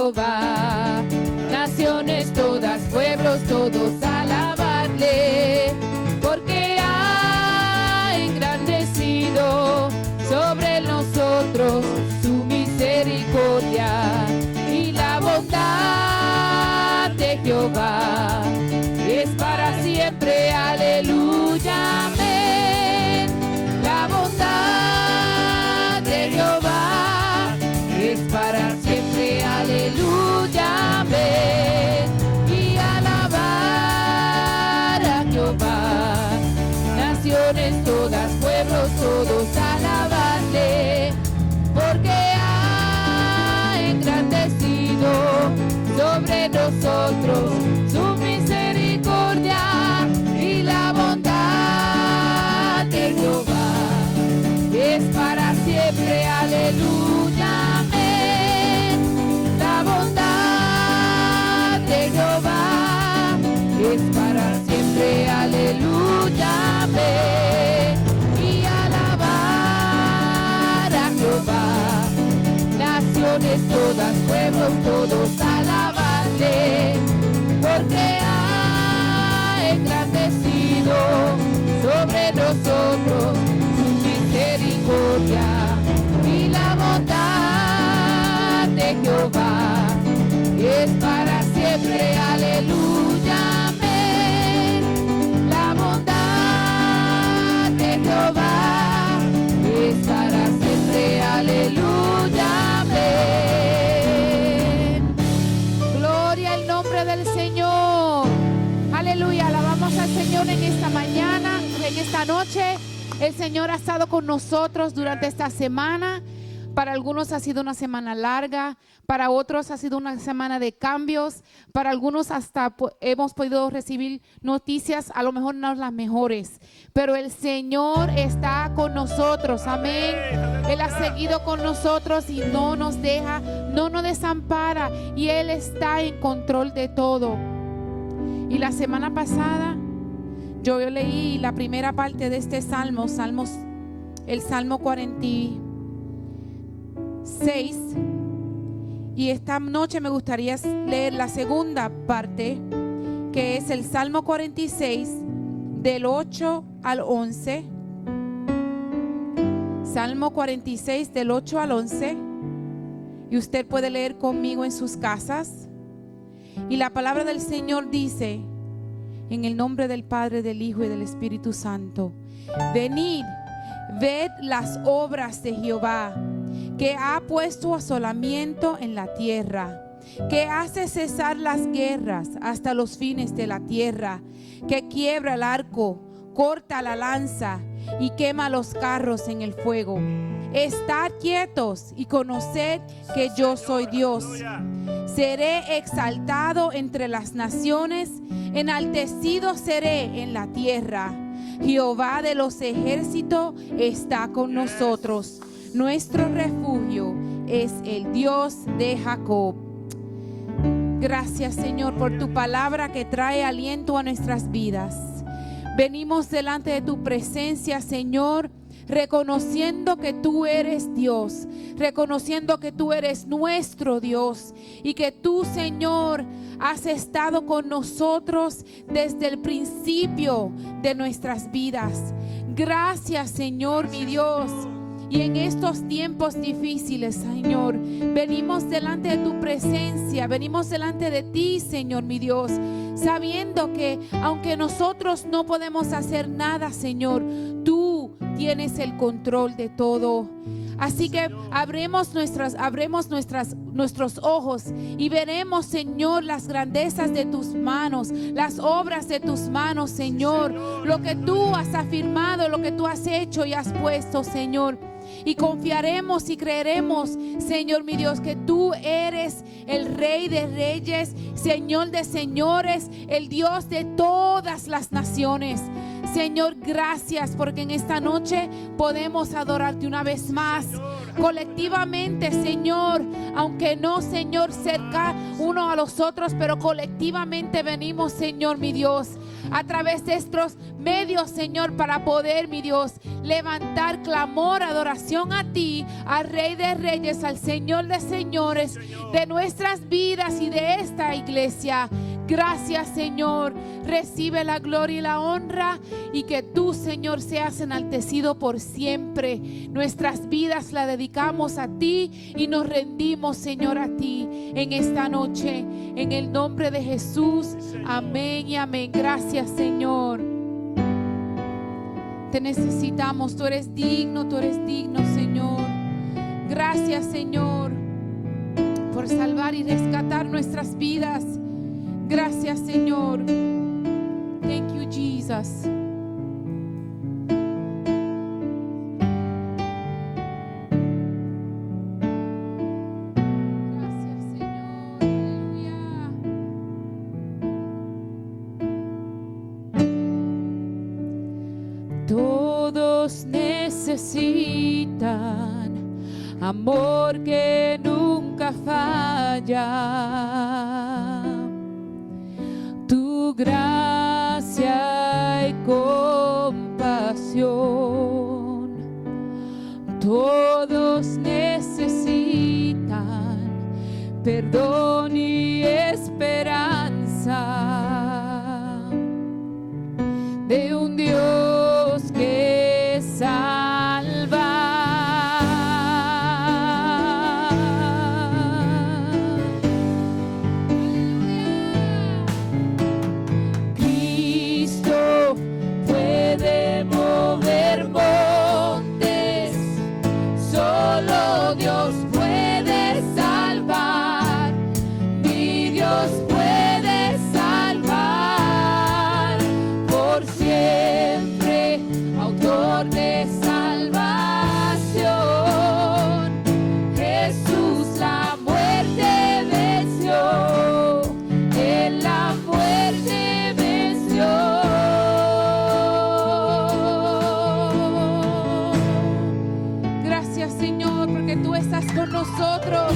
Jehová. Naciones todas, pueblos todos, alabarle, porque ha engrandecido sobre nosotros su misericordia, y la bondad de Jehová es para siempre. Aleluya, amén. La bondad de Jehová es para siempre. Aleluya, amén. Y alabar a Jehová. Naciones todas, pueblos todos, alabarle, porque ha engrandecido sobre nosotros su misericordia, y la bondad de Jehová es para siempre. Aleluya, amén. La bondad de Jehová es para siempre. Aleluya, amén. Y alabar a Jehová. Naciones todas, pueblos todos, alabarle, porque ha engrandecido sobre nosotros su misericordia, y la bondad de Jehová es para siempre. Aleluya, amén. La bondad de Jehová es para siempre. Aleluya, amén. Gloria al nombre del Señor. Aleluya, alabamos al Señor en esta mañana, en esta noche. El Señor ha estado con nosotros durante esta semana. Para algunos ha sido una semana larga, para otros ha sido una semana de cambios, para algunos hasta hemos podido recibir noticias, a lo mejor no las mejores, pero el Señor está con nosotros, amén. Él ha seguido con nosotros y no nos deja, no nos desampara, y Él está en control de todo. Y la semana pasada yo leí la primera parte de este salmo, el Salmo 46, y esta noche me gustaría leer la segunda parte, que es el Salmo 46 del 8 al 11. Salmo 46 del 8 al 11, y usted puede leer conmigo en sus casas. Y la palabra del Señor dice: en el nombre del Padre, del Hijo y del Espíritu Santo, venid, ved las obras de Jehová, que ha puesto asolamiento en la tierra, que hace cesar las guerras hasta los fines de la tierra, que quiebra el arco, corta la lanza y quema los carros en el fuego. Estad quietos y conoced que yo soy Dios. Seré exaltado entre las naciones, enaltecido seré en la tierra. Jehová de los ejércitos está con nosotros. Nuestro refugio es el Dios de Jacob. Gracias, Señor, por tu palabra que trae aliento a nuestras vidas. Venimos delante de tu presencia, Señor, reconociendo que tú eres Dios, reconociendo que tú eres nuestro Dios y que tú, Señor, has estado con nosotros desde el principio de nuestras vidas. Gracias, Señor, mi Dios. Y en estos tiempos difíciles, Señor, venimos delante de tu presencia, venimos delante de ti, Señor, mi Dios, sabiendo que aunque nosotros no podemos hacer nada, Señor, tú tienes el control de todo. Así que abremos nuestros ojos y veremos, Señor, las grandezas de tus manos, las obras de tus manos, Señor, lo que tú has afirmado, lo que tú has hecho y has puesto, Señor. Y confiaremos y creeremos, Señor mi Dios, que tú eres el Rey de reyes, Señor de señores, el Dios de todas las naciones. Señor, gracias porque en esta noche podemos adorarte una vez más. colectivamente, Señor, aunque no, Señor, cerca uno a los otros, pero colectivamente venimos, Señor, mi Dios, a través de estos medios, Señor, para poder, mi Dios, levantar clamor, adoración a ti, al Rey de Reyes, al Señor de Señores, de nuestras vidas y de esta iglesia. Gracias, Señor. Recibe la gloria y la honra, y que tú, Señor, seas enaltecido por siempre. Nuestras vidas la dedicamos a ti y nos rendimos, Señor, a ti en esta noche. En el nombre de Jesús. Amén y amén. Gracias, Señor. Te necesitamos. Tú eres digno, Señor. Gracias, Señor, por salvar y rescatar nuestras vidas. Gracias, Señor. Thank you, Jesus. Gracias, Señor. Aleluya. Todos necesitan amor que nunca falla. Tu gracia y compasión. Todos necesitan perdón y esperanza de un Dios que salva. Nosotros,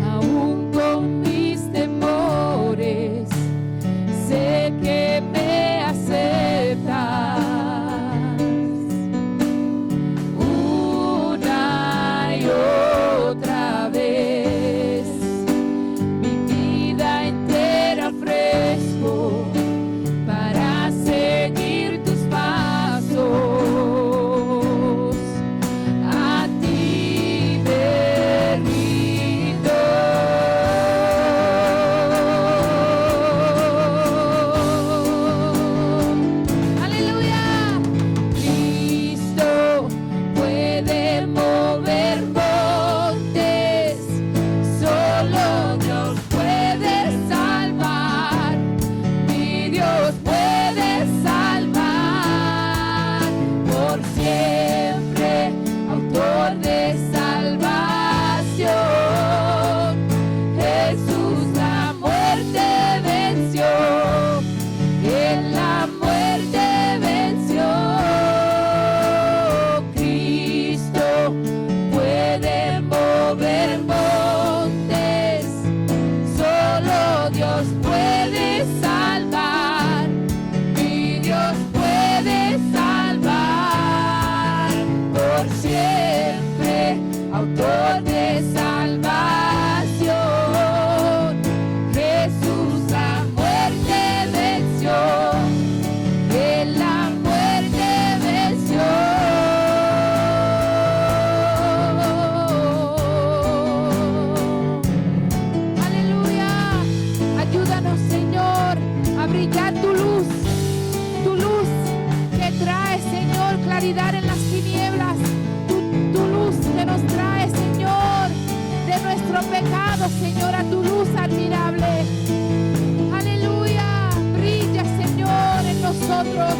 aún con mis temores, sé que me aceptas una y otra vez. Mi vida entera ofrezco para seguir tus pasos. En las tinieblas, tu luz que nos trae, Señor, de nuestro pecado, Señor, a tu luz admirable. Aleluya, brilla, Señor, en nosotros.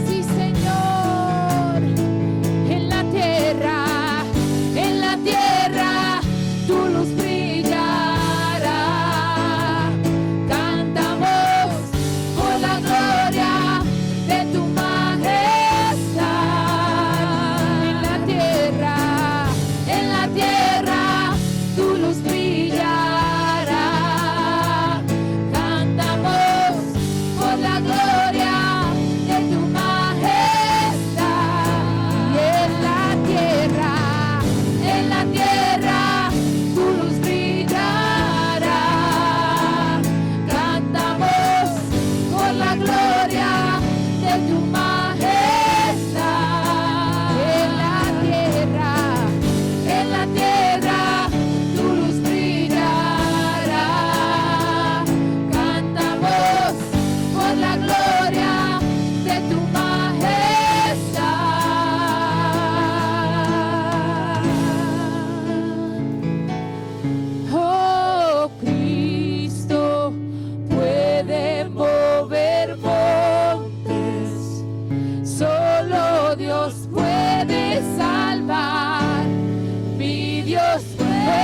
Sí, Señor, en la tierra, tu luz brillará. Cantamos por la gloria de tu majestad.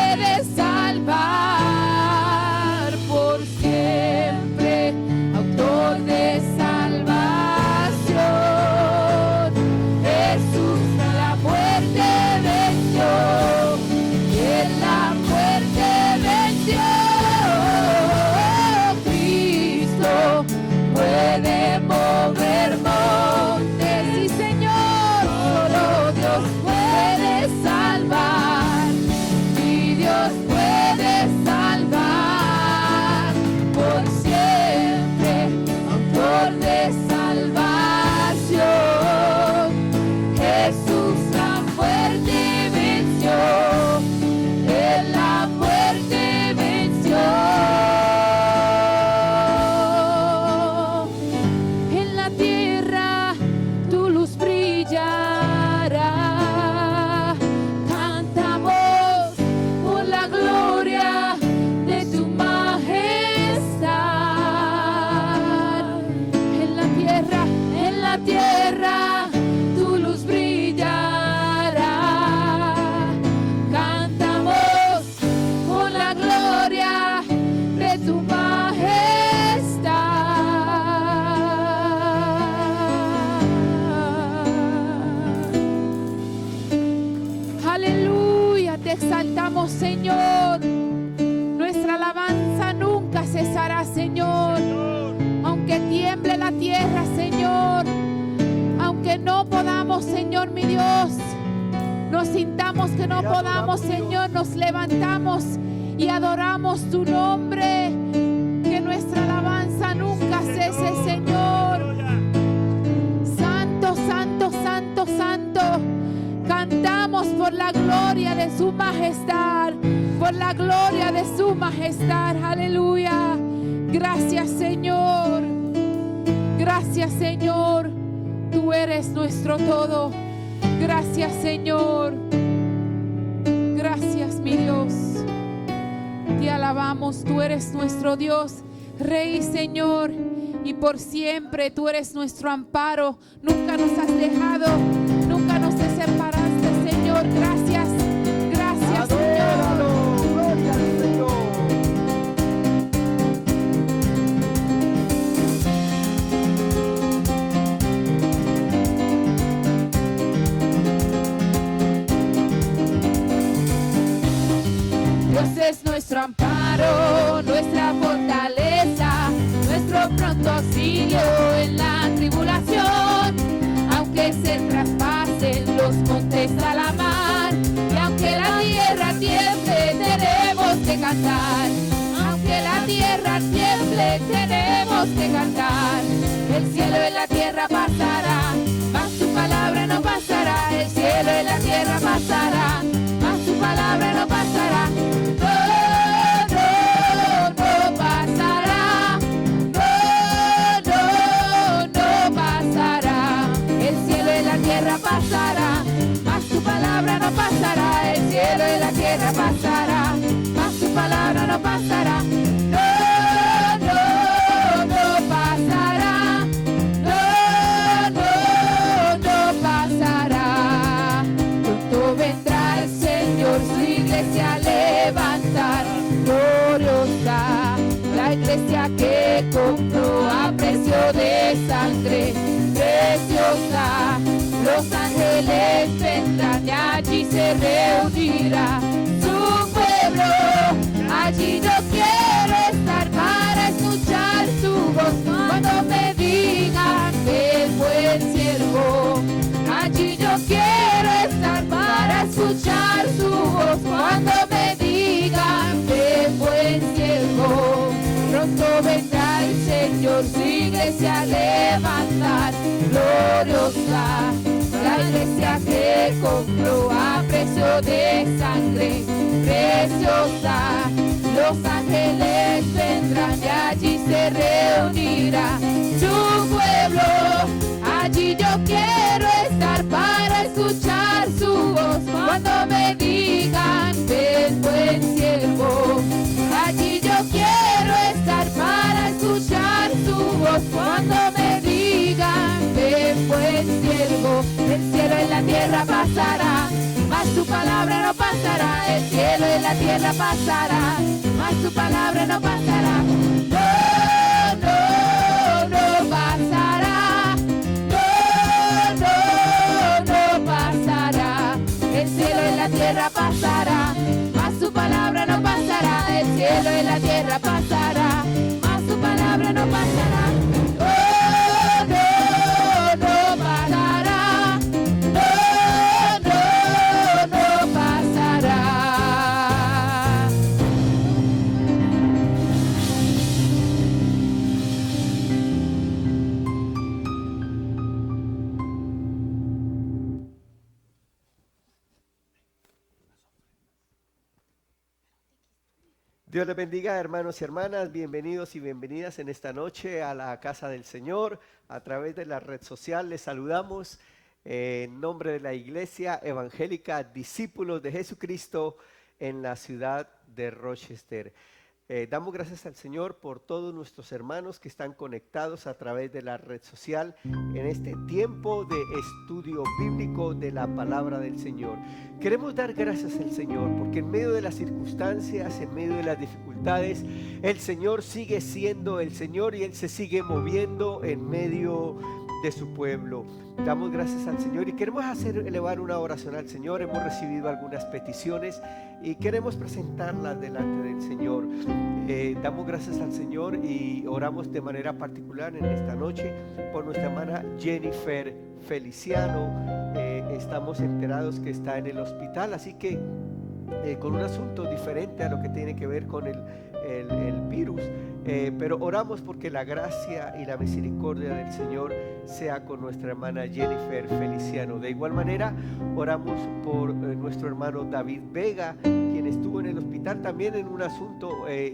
puede salvar por siempre, autor de salvación. Jesús la muerte venció, en la muerte venció. Cristo puede mover montes, sí Señor, solo Dios puede salvar, mi Dios puede salvar por siempre, autor de salvación. Jesús la muerte venció, en la muerte venció. En la tierra tu luz brillará, cantamos por la gloria de tu majestad. En la tierra tu luz brillará, cantamos por la gloria de tu majestad. Aleluya, te exaltamos, Señor. Nuestra alabanza nunca cesará, Señor. Aunque tiemble la tierra, Señor. Aunque no podamos, Señor, mi Dios. Nos sintamos que no podamos, Señor. Nos levantamos y adoramos tu nombre. Que nuestra alabanza nunca cese, Señor. Santo, santo, santo, santo. Cantamos por la gloria de su majestad, por la gloria de su majestad. Aleluya. Gracias, Señor. Gracias, Señor. Tú eres nuestro todo. Gracias, Señor. Gracias, mi Dios. Te alabamos. Tú eres nuestro Dios, Rey, Señor. Y por siempre tú eres nuestro amparo. Nunca nos has dejado. Nunca nos separaste, Señor. Gracias. Gracias, Adóralo, gloria al Señor. Dios es nuestro amparo, nuestra fortaleza, nuestro pronto auxilio en la tribulación. Aunque se traspasen los montes a la mar, y aunque la tierra tiemble, tenemos que cantar. Aunque la tierra tiemble, tenemos que cantar. El cielo y la tierra pasará, mas su palabra no pasará. El cielo y la tierra pasará, mas su palabra no pasará. No pasará. No pasará. El cielo y la tierra pasará, mas su palabra no pasará. El cielo y la tierra pasará, mas su palabra no pasará. No pasará. No pasará. Pronto vendrá el Señor, su iglesia a levantar gloriosa, la iglesia que compró a precio de sangre preciosa. Los ángeles vendrán y allí se reunirá su pueblo. Allí yo quiero estar para escuchar su voz cuando me digan que buen siervo. Allí yo quiero estar para escuchar su voz cuando me digan que buen siervo. Pronto vendrá el Señor, su iglesia a levantar gloriosa, la iglesia que compró a precio de sangre preciosa. Los ángeles vendrán y allí se reunirá su pueblo. Allí yo quiero estar para escuchar su voz cuando me digan ven buen siervo. Allí yo quiero estar para escuchar su voz cuando me digan ven buen siervo. El cielo y la tierra pasará, mas su palabra no pasará. pasará, el cielo y la tierra pasará, mas tu palabra no pasará. No, no, no pasará. No, no, no pasará. El cielo y la tierra pasará, mas su palabra no pasará. El cielo y la tierra pasará, mas su palabra no pasará. Oh, no, no pasará. No, no, no pasará. Dios les bendiga, hermanos y hermanas, bienvenidos y bienvenidas en esta noche a la casa del Señor. A través de la red social les saludamos en nombre de la Iglesia Evangélica Discípulos de Jesucristo en la ciudad de Rochester. Damos gracias al Señor por todos nuestros hermanos que están conectados a través de la red social en este tiempo de estudio bíblico de la palabra del Señor. Queremos dar gracias al Señor porque en medio de las circunstancias, en medio de las dificultades, el Señor sigue siendo el Señor y Él se sigue moviendo en medio de su pueblo. Damos gracias al Señor y queremos elevar una oración al Señor. Hemos recibido algunas peticiones y queremos presentarlas delante del Señor. Damos gracias al Señor y oramos de manera particular en esta noche por nuestra hermana Jennifer Feliciano. Estamos enterados que está en el hospital, así que con un asunto diferente a lo que tiene que ver con el virus, pero oramos porque la gracia y la misericordia del Señor sea con nuestra hermana Jennifer Feliciano. De igual manera oramos por nuestro hermano David Vega, quien estuvo en el hospital también en un asunto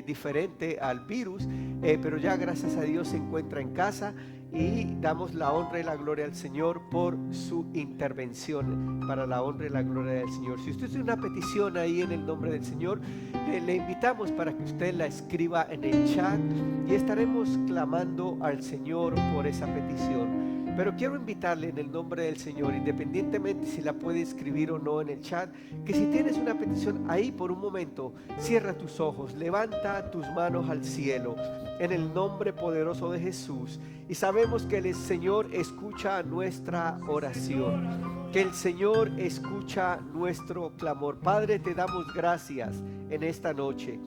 diferente al virus, pero ya gracias a Dios se encuentra en casa. Y damos la honra y la gloria al Señor por su intervención, para la honra y la gloria del Señor. Si usted tiene una petición ahí en el nombre del Señor, le invitamos para que usted la escriba en el chat y estaremos clamando al Señor por esa petición. Pero quiero invitarle en el nombre del Señor, independientemente si la puede escribir o no en el chat, que si tienes una petición ahí por un momento, cierra tus ojos, levanta tus manos al cielo en el nombre poderoso de Jesús. Y sabemos que el Señor escucha nuestra oración, que el Señor escucha nuestro clamor. Padre, te damos gracias en esta noche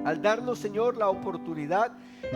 al darnos, Señor, la oportunidad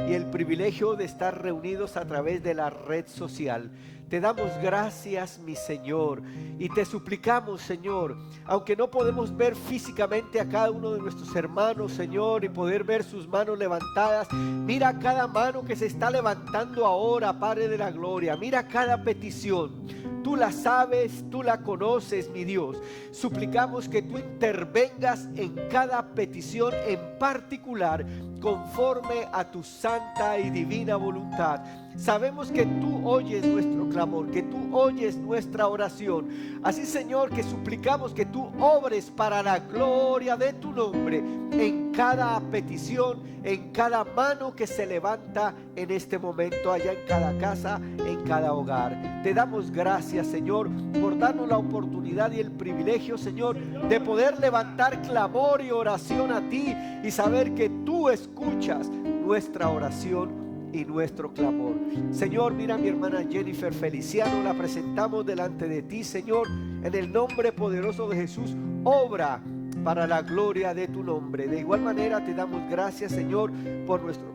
y el privilegio de estar reunidos a través de la red social. Te damos gracias, mi Señor, y te suplicamos, Señor, aunque no podemos ver físicamente a cada uno de nuestros hermanos, Señor, y poder ver sus manos levantadas, mira cada mano que se está levantando ahora, Padre de la gloria, mira cada petición. Tú la sabes, tú la conoces, mi Dios. Suplicamos que tú intervengas en cada petición en particular, conforme a tu santa y divina voluntad. Sabemos que tú oyes nuestro clamor, que tú oyes nuestra oración. Así, Señor, que suplicamos que tú obres para la gloria de tu nombre en cada petición, en cada mano que se levanta en este momento, allá en cada casa, en cada hogar. Te damos gracias, Señor, por darnos la oportunidad y el privilegio, Señor, de poder levantar clamor y oración a ti y saber que tú escuchas nuestra oración y nuestro clamor. Señor, mira a mi hermana Jennifer Feliciano, la presentamos delante de ti, Señor, en el nombre poderoso de Jesús. Obra para la gloria de tu nombre. De igual manera te damos gracias, Señor, por nuestro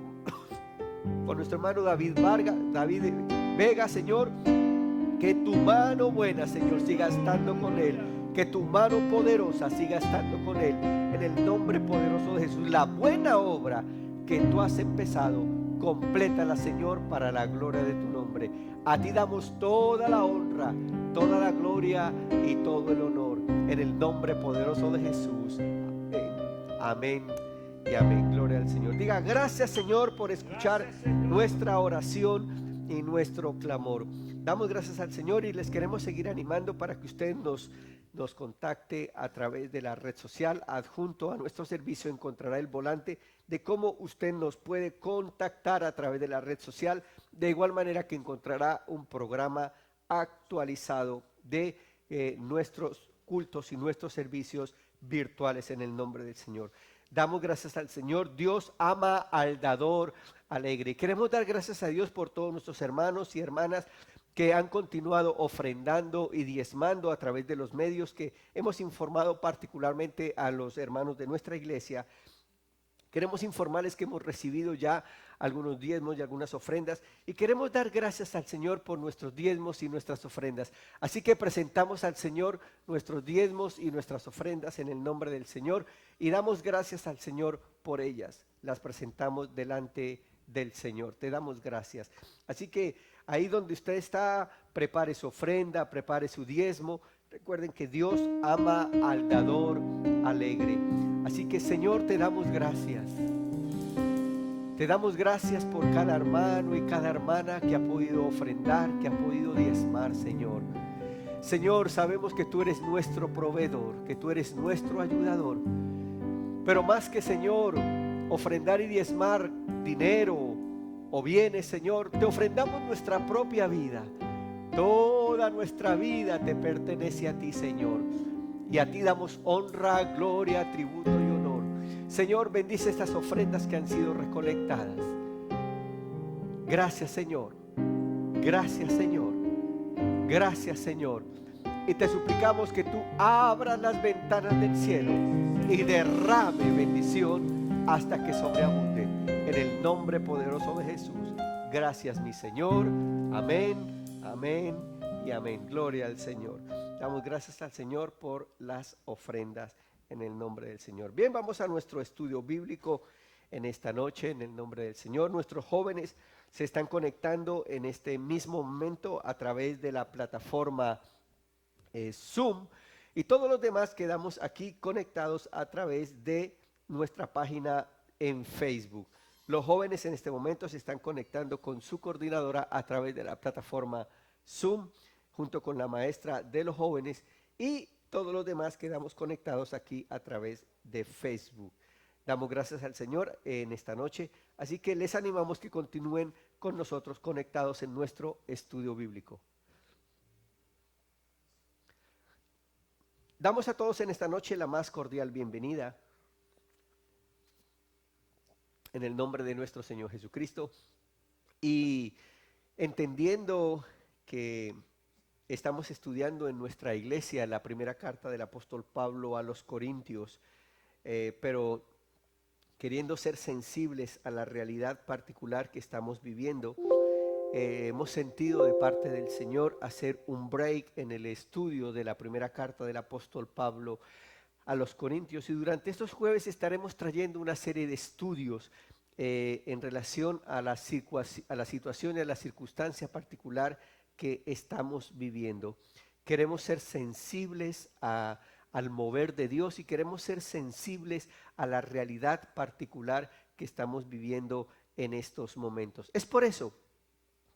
hermano David Vega, Señor. Que tu mano buena, Señor, siga estando con él. Que tu mano poderosa siga estando con él. En el nombre poderoso de Jesús. La buena obra que tú has empezado, complétala, Señor, para la gloria de tu nombre. A ti damos toda la honra, toda la gloria y todo el honor. En el nombre poderoso de Jesús. Amén y amén. Gloria al Señor. Diga gracias, Señor, por escuchar nuestra oración y nuestro clamor. Damos gracias al Señor y les queremos seguir animando para que usted nos contacte a través de la red social. Adjunto a nuestro servicio encontrará el volante de cómo usted nos puede contactar a través de la red social. De igual manera que encontrará un programa actualizado de nuestros cultos y nuestros servicios virtuales en el nombre del Señor. Damos gracias al Señor. Dios ama al dador alegre. Queremos dar gracias a Dios por todos nuestros hermanos y hermanas que han continuado ofrendando y diezmando a través de los medios que hemos informado, particularmente a los hermanos de nuestra iglesia. Queremos informarles que hemos recibido ya algunos diezmos y algunas ofrendas y queremos dar gracias al Señor por nuestros diezmos y nuestras ofrendas. Así que presentamos al Señor nuestros diezmos y nuestras ofrendas en el nombre del Señor y damos gracias al Señor por ellas. Las presentamos delante del Señor. Te damos gracias. Así que ahí donde usted está, prepare su ofrenda, prepare su diezmo. Recuerden que Dios ama al dador alegre. Así que Señor, te damos gracias. Te damos gracias por cada hermano y cada hermana que ha podido ofrendar, que ha podido diezmar, Señor. Señor, sabemos que tú eres nuestro proveedor, que tú eres nuestro ayudador. Pero más que, Señor, ofrendar y diezmar dinero o bienes, Señor, te ofrendamos nuestra propia vida. Toda nuestra vida te pertenece a ti, Señor. Y a ti damos honra, gloria, tributo y honor. Señor, bendice estas ofrendas que han sido recolectadas. Gracias, Señor. Gracias, Señor. Gracias, Señor. Y te suplicamos que tú abras las ventanas del cielo y derrame bendición hasta que sobreabunde. En el nombre poderoso de Jesús. Gracias, mi Señor. Amén, amén y amén. Gloria al Señor. Damos gracias al Señor por las ofrendas en el nombre del Señor. Bien, vamos a nuestro estudio bíblico en esta noche en el nombre del Señor. Nuestros jóvenes se están conectando en este mismo momento a través de la plataforma Zoom y todos los demás quedamos aquí conectados a través de nuestra página en Facebook. Los jóvenes en este momento se están conectando con su coordinadora a través de la plataforma Zoom junto con la maestra de los jóvenes y todos los demás quedamos conectados aquí a través de Facebook. Damos gracias al Señor en esta noche, así que les animamos que continúen con nosotros conectados en nuestro estudio bíblico. Damos a todos en esta noche la más cordial bienvenida en el nombre de nuestro Señor Jesucristo y entendiendo que estamos estudiando en nuestra iglesia la primera carta del apóstol Pablo a los Corintios, pero queriendo ser sensibles a la realidad particular que estamos viviendo, hemos sentido de parte del Señor hacer un break en el estudio de la primera carta del apóstol Pablo a los Corintios y durante estos jueves estaremos trayendo una serie de estudios en relación a la situación y a la circunstancia particular que estamos viviendo. Queremos ser sensibles al mover de Dios y queremos ser sensibles a la realidad particular que estamos viviendo en estos momentos. Es por eso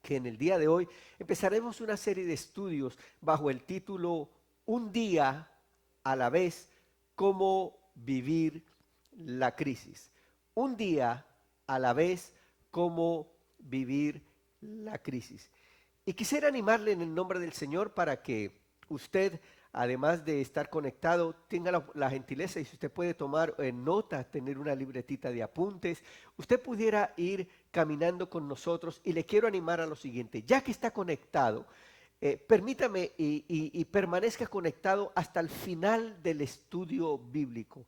que en el día de hoy empezaremos una serie de estudios bajo el título Un día a la vez, cómo vivir la crisis. Un día a la vez, cómo vivir la crisis. Y quisiera animarle en el nombre del Señor para que usted, además de estar conectado, tenga la gentileza y si usted puede tomar nota, tener una libretita de apuntes, usted pudiera ir caminando con nosotros y le quiero animar a lo siguiente, ya que está conectado, permítame y permanezca conectado hasta el final del estudio bíblico.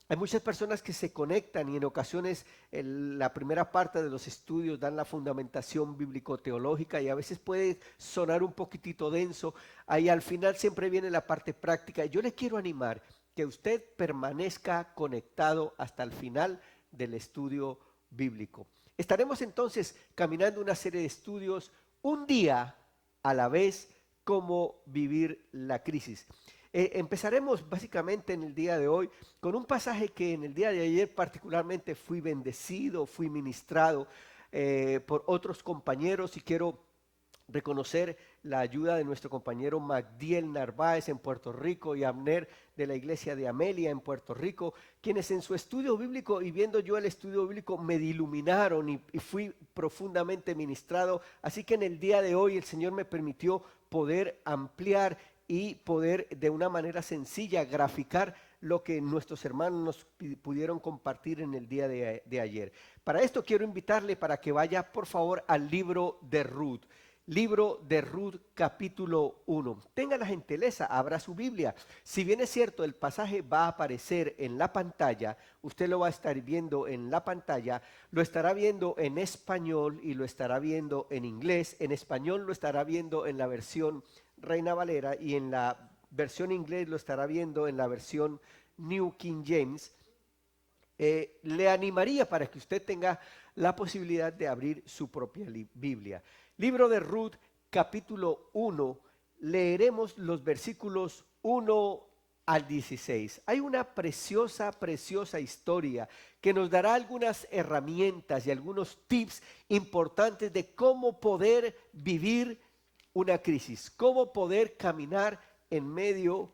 Hay muchas personas que se conectan y en ocasiones la primera parte de los estudios dan la fundamentación bíblico-teológica y a veces puede sonar un poquitito denso. Ahí al final siempre viene la parte práctica. Yo le quiero animar que usted permanezca conectado hasta el final del estudio bíblico. Estaremos entonces caminando una serie de estudios, un día a la vez, cómo vivir la crisis. Empezaremos básicamente en el día de hoy con un pasaje que en el día de ayer particularmente fui bendecido, fui ministrado por otros compañeros y quiero reconocer la ayuda de nuestro compañero Magdiel Narváez en Puerto Rico y Abner de la iglesia de Amelia en Puerto Rico, quienes en su estudio bíblico y viendo yo el estudio bíblico me iluminaron y fui profundamente ministrado. Así que en el día de hoy el Señor me permitió poder ampliar y poder de una manera sencilla graficar lo que nuestros hermanos nos pudieron compartir en el día de ayer. Para esto quiero invitarle para que vaya por favor al libro de Ruth. Libro de Ruth capítulo 1. Tenga la gentileza, abra su Biblia. Si bien es cierto, el pasaje va a aparecer en la pantalla, usted lo va a estar viendo en la pantalla, lo estará viendo en español y lo estará viendo en inglés. En español lo estará viendo en la versión Reina Valera y en la versión inglés lo estará viendo en la versión New King James. Le animaría para que usted tenga la posibilidad de abrir su propia Biblia. Libro de Ruth, capítulo 1, leeremos los versículos 1 al 16. Hay una preciosa, preciosa historia que nos dará algunas herramientas y algunos tips importantes de cómo poder vivir una crisis, cómo poder caminar en medio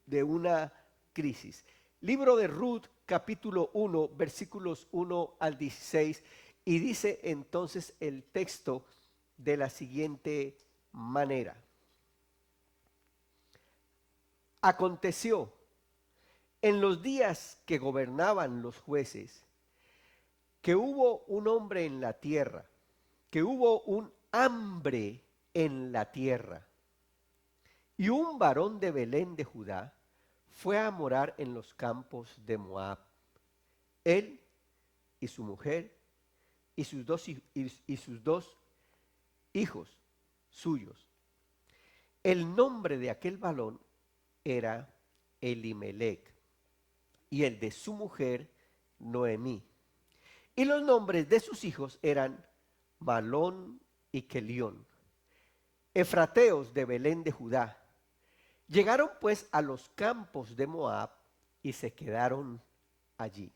de una crisis. Libro de Ruth, capítulo 1, versículos 1 al 16, y dice entonces el texto de la siguiente manera. Aconteció en los días que gobernaban los jueces, que hubo un hombre en la tierra, que hubo un hambre en la tierra, y un varón de Belén de Judá fue a morar en los campos de Moab, él y su mujer y sus dos hijos suyos. El nombre de aquel varón era Elimelec y el de su mujer Noemí. Y los nombres de sus hijos eran Malón y Kelión, efrateos de Belén de Judá. Llegaron pues a los campos de Moab y se quedaron allí.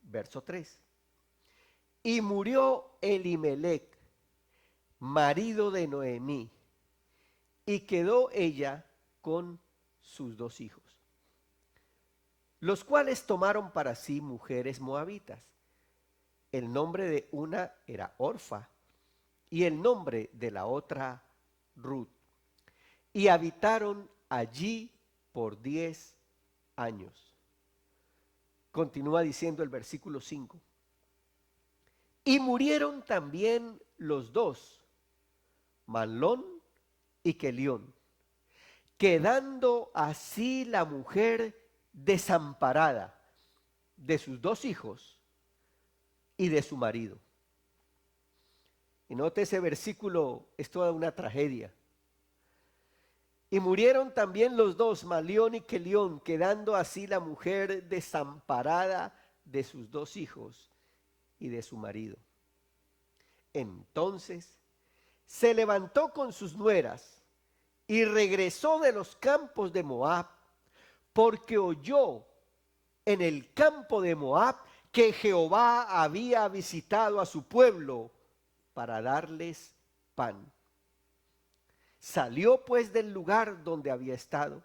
Verso 3. Y murió Elimelec, marido de Noemí, y quedó ella con sus dos hijos, los cuales tomaron para sí mujeres moabitas. El nombre de una era Orfa y el nombre de la otra Ruth. Y habitaron allí por 10 años. Continúa diciendo el versículo 5. Y murieron también los dos, Malón y Kelión, quedando así la mujer desamparada de sus dos hijos y de su marido. Y note ese versículo, es toda una tragedia. Y murieron también los dos, Malón y Kelión, quedando así la mujer desamparada de sus dos hijos y de su marido. Entonces se levantó con sus nueras y regresó de los campos de Moab, porque oyó en el campo de Moab que Jehová había visitado a su pueblo para darles pan. Salió pues del lugar donde había estado,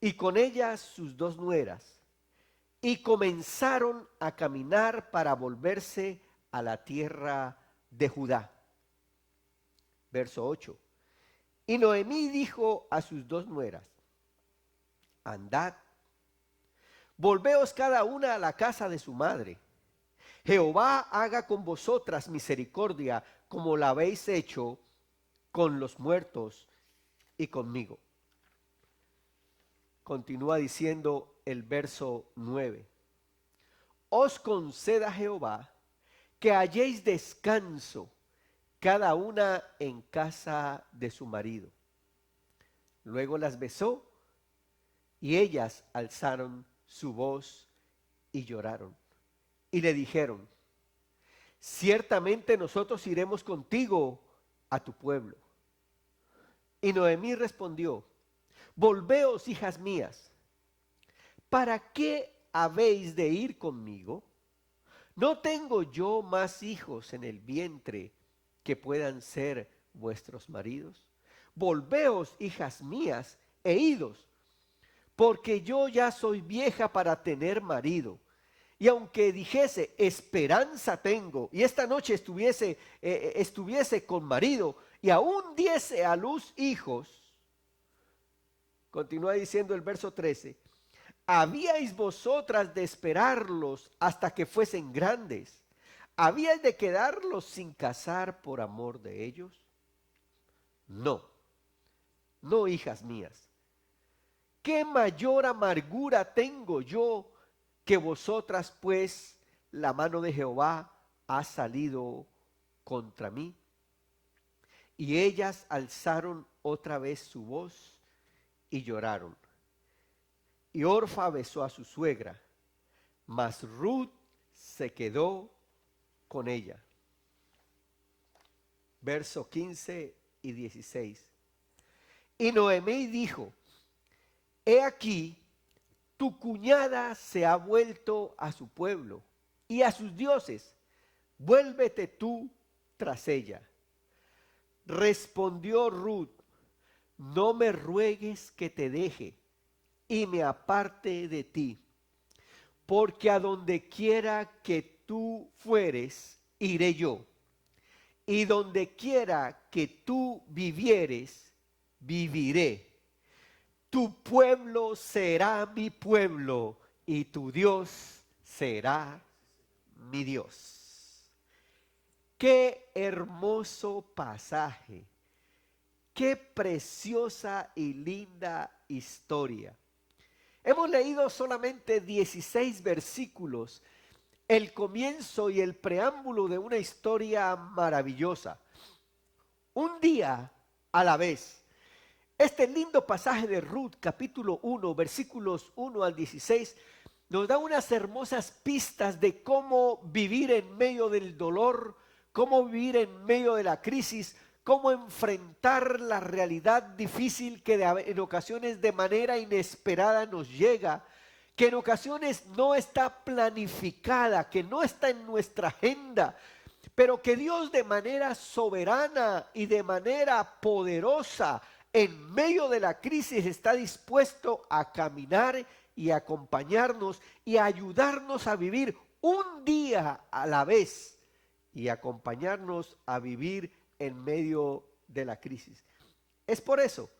y con ella sus dos nueras, y comenzaron a caminar para volverse a la tierra de Judá. Verso 8. Y Noemí dijo a sus dos nueras: andad, volveos cada una a la casa de su madre. Jehová haga con vosotras misericordia, como la habéis hecho con los muertos y conmigo. Continúa diciendo el verso 9. Os conceda Jehová que halléis descanso cada una en casa de su marido. Luego las besó y ellas alzaron su voz y lloraron. Y le dijeron: ciertamente nosotros iremos contigo a tu pueblo. Y Noemí respondió: volveos, hijas mías, ¿para qué habéis de ir conmigo? ¿No tengo yo más hijos en el vientre que puedan ser vuestros maridos? Volveos, hijas mías, e idos, porque yo ya soy vieja para tener marido. Y aunque dijese, esperanza tengo, y esta noche estuviese con marido, y aún diese a luz hijos, continúa diciendo el verso 13, ¿Habíais vosotras de esperarlos hasta que fuesen grandes? ¿Habíais de quedarlos sin casar por amor de ellos? No, no, hijas mías. ¿Qué mayor amargura tengo yo que vosotras, pues la mano de Jehová ha salido contra mí? Y ellas alzaron otra vez su voz y lloraron. Y Orfa besó a su suegra, mas Ruth se quedó con ella. Verso 15 y 16. Y Noemí dijo: he aquí, tu cuñada se ha vuelto a su pueblo y a sus dioses. Vuélvete tú tras ella. Respondió Ruth: no me ruegues que te deje y me aparte de ti, porque a donde quiera que tú fueres, iré yo, y donde quiera que tú vivieres, viviré. Tu pueblo será mi pueblo, y tu Dios será mi Dios. Qué hermoso pasaje, qué preciosa y linda historia. Hemos leído solamente 16 versículos, el comienzo y el preámbulo de una historia maravillosa. Un día a la vez. Este lindo pasaje de Ruth, capítulo 1, versículos 1 al 16, nos da unas hermosas pistas de cómo vivir en medio del dolor, cómo vivir en medio de la crisis, cómo enfrentar la realidad difícil que en ocasiones de manera inesperada nos llega, que en ocasiones no está planificada, que no está en nuestra agenda, pero que Dios de manera soberana y de manera poderosa en medio de la crisis está dispuesto a caminar y acompañarnos y a ayudarnos a vivir un día a la vez y acompañarnos a vivir en medio de la crisis. Es por eso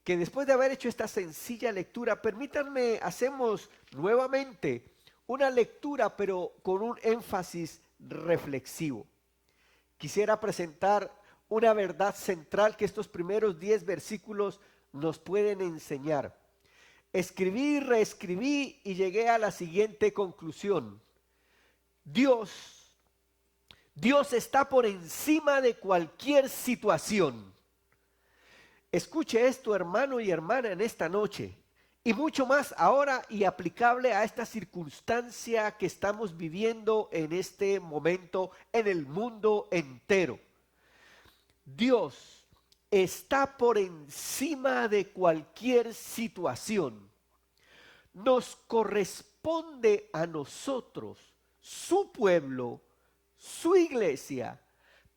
que después de haber hecho esta sencilla lectura, permítanme, hacemos nuevamente una lectura, pero con un énfasis reflexivo. Quisiera presentar una verdad central que estos primeros 10 versículos nos pueden enseñar. Escribí, reescribí y llegué a la siguiente conclusión. Dios está por encima de cualquier situación. Escuche esto, hermano y hermana, en esta noche, y mucho más ahora y aplicable a esta circunstancia que estamos viviendo en este momento en el mundo entero. Dios está por encima de cualquier situación. Nos corresponde a nosotros, su pueblo, su iglesia,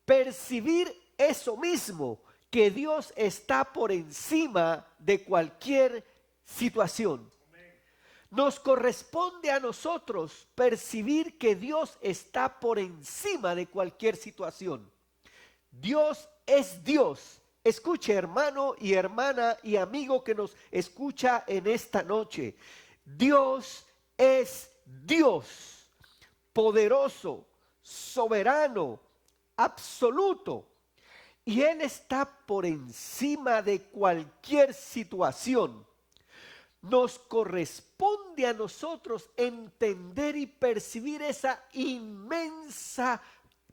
percibir eso mismo, que Dios está por encima de cualquier situación. Nos corresponde a nosotros percibir que Dios está por encima de cualquier situación. Dios es Dios. Escuche, hermano y hermana y amigo que nos escucha en esta noche. Dios es Dios, poderoso, soberano, absoluto. Y Él está por encima de cualquier situación. Nos corresponde a nosotros entender y percibir esa inmensa,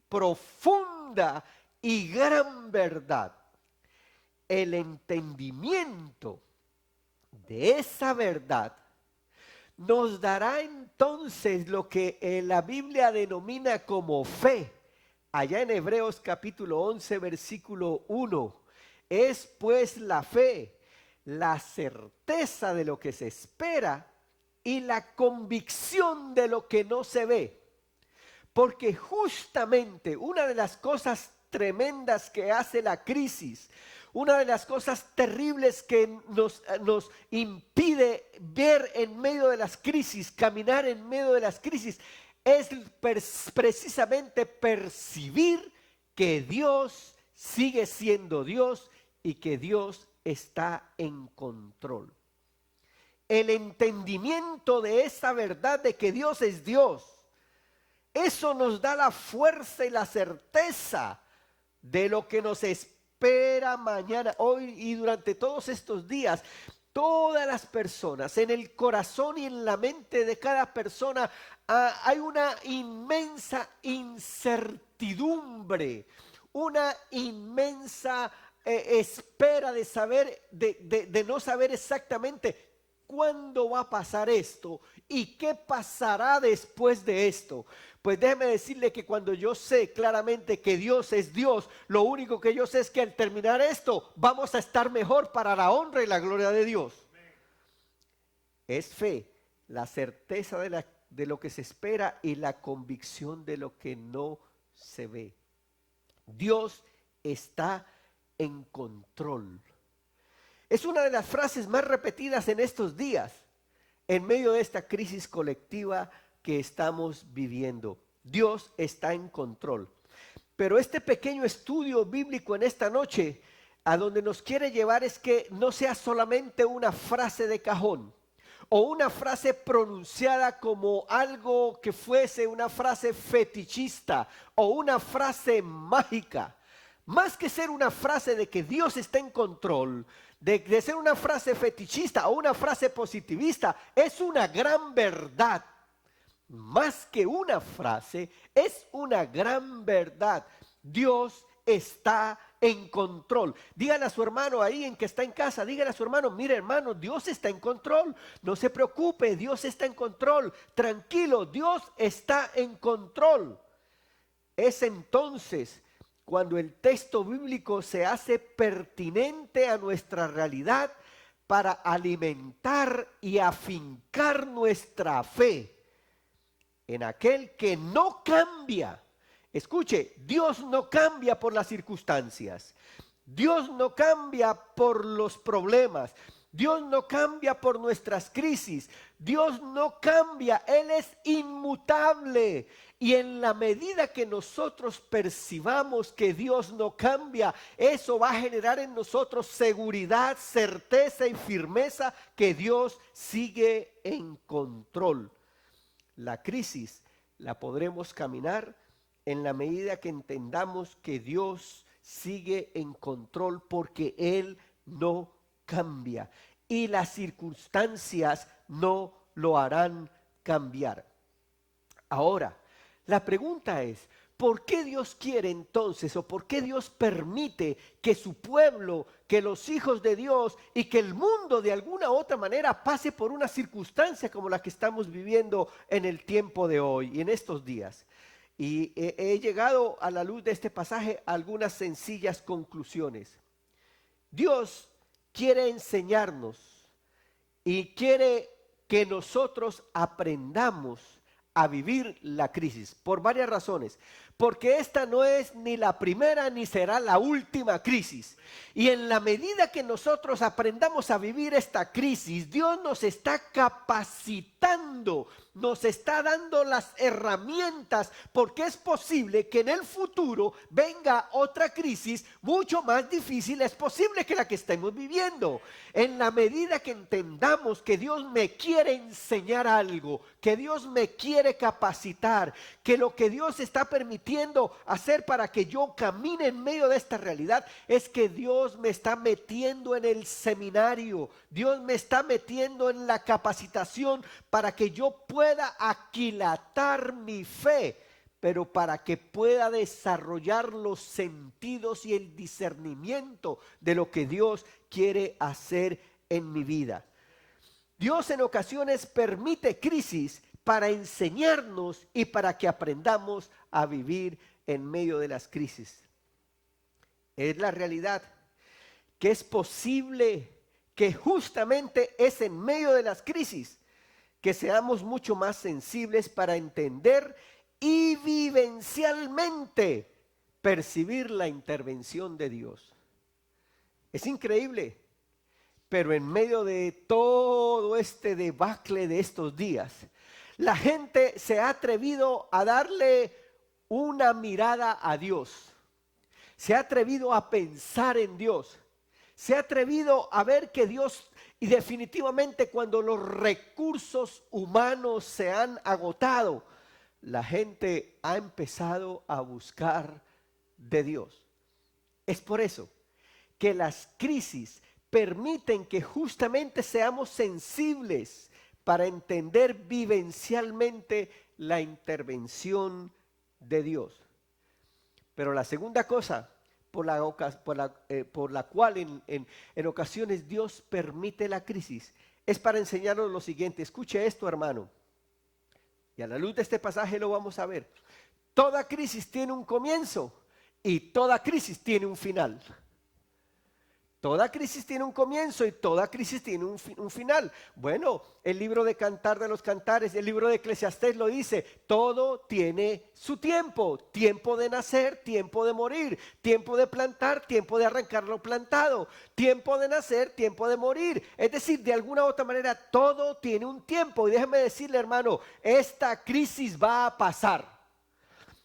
profunda y gran verdad. El entendimiento de esa verdad nos dará entonces lo que la Biblia denomina como fe. Allá en Hebreos capítulo 11, versículo 1, es pues la fe, la certeza de lo que se espera y la convicción de lo que no se ve. Porque justamente una de las cosas tremendas que hace la crisis, una de las cosas terribles que nos impide ver en medio de las crisis, caminar en medio de las crisis, es precisamente percibir que Dios sigue siendo Dios y que Dios está en control. el entendimiento de esa verdad de que Dios es Dios. Eso nos da la fuerza y la certeza de lo que nos espera mañana, hoy y durante todos estos días. Todas las personas, en el corazón y en la mente de cada persona, hay una inmensa incertidumbre, una inmensa espera de saber, de no saber exactamente cuándo va a pasar esto y qué pasará después de esto. Pues déjeme decirle que cuando yo sé claramente que Dios es Dios, lo único que yo sé es que al terminar esto vamos a estar mejor para la honra y la gloria de Dios. Es fe, la certeza de lo que se espera y la convicción de lo que no se ve. Dios está en control. Es una de las frases más repetidas en estos días, en medio de esta crisis colectiva que estamos viviendo. Dios está en control. Pero este pequeño estudio bíblico en esta noche, a donde nos quiere llevar es que no sea solamente una frase de cajón, o una frase pronunciada como algo que fuese una frase fetichista, o una frase mágica. Más que ser una frase de que Dios está en control, de ser una frase fetichista o una frase positivista, es una gran verdad. Más que una frase, es una gran verdad. Dios está en control. Dígale a su hermano ahí en que está en casa, dígale a su hermano, mire hermano, Dios está en control. No se preocupe, Dios está en control. Tranquilo, Dios está en control. Es entonces cuando el texto bíblico se hace pertinente a nuestra realidad para alimentar y afincar nuestra fe en aquel que no cambia. Escuche, Dios no cambia por las circunstancias. Dios no cambia por los problemas. Dios no cambia por nuestras crisis. Dios no cambia, Él es inmutable. Y en la medida que nosotros percibamos que Dios no cambia, eso va a generar en nosotros seguridad, certeza y firmeza que Dios sigue en control. La crisis la podremos caminar en la medida que entendamos que Dios sigue en control porque Él no cambia y las circunstancias no lo harán cambiar. Ahora, la pregunta es, ¿por qué Dios quiere entonces o por qué Dios permite que su pueblo, que los hijos de Dios y que el mundo de alguna u otra manera pase por una circunstancia como la que estamos viviendo en el tiempo de hoy y en estos días? Y he llegado a la luz de este pasaje a algunas sencillas conclusiones. Dios quiere enseñarnos y quiere que nosotros aprendamos a vivir la crisis por varias razones. Porque esta no es ni la primera ni será la última crisis. Y en la medida que nosotros aprendamos a vivir esta crisis, Dios nos está capacitando, nos está dando las herramientas, porque es posible que en el futuro venga otra crisis mucho más difícil, es posible que la que estemos viviendo. En la medida que entendamos que Dios me quiere enseñar algo, que Dios me quiere capacitar, que lo que Dios está permitiendo hacer para que yo camine en medio de esta realidad es que Dios me está metiendo en el seminario, Dios me está metiendo en la capacitación para que yo pueda aquilatar mi fe, pero para que pueda desarrollar los sentidos y el discernimiento de lo que Dios quiere hacer en mi vida. Dios en ocasiones permite crisis para enseñarnos y para que aprendamos a vivir en medio de las crisis. Es la realidad que es posible que justamente es en medio de las crisis que seamos mucho más sensibles para entender y vivencialmente percibir la intervención de Dios. Es increíble, pero en medio de todo este debacle de estos días, la gente se ha atrevido a darle una mirada a Dios. Se ha atrevido a pensar en Dios. Se ha atrevido a ver que Dios Y definitivamente cuando los recursos humanos se han agotado, la gente ha empezado a buscar de Dios. Es por eso que las crisis permiten que justamente seamos sensibles para entender vivencialmente la intervención de Dios. Pero la segunda cosa por la cual en ocasiones Dios permite la crisis es para enseñarnos lo siguiente. Escuche esto, hermano, y a la luz de este pasaje lo vamos a ver. Toda crisis tiene un comienzo y toda crisis tiene un final. Toda crisis tiene un comienzo y toda crisis tiene un final. Bueno, el libro de Cantar de los Cantares, el libro de Eclesiastés lo dice, todo tiene su tiempo. Tiempo de nacer, tiempo de morir, tiempo de plantar, tiempo de arrancar lo plantado, tiempo de nacer, tiempo de morir. Es decir, de alguna u otra manera, todo tiene un tiempo. Y déjeme decirle, hermano, esta crisis va a pasar.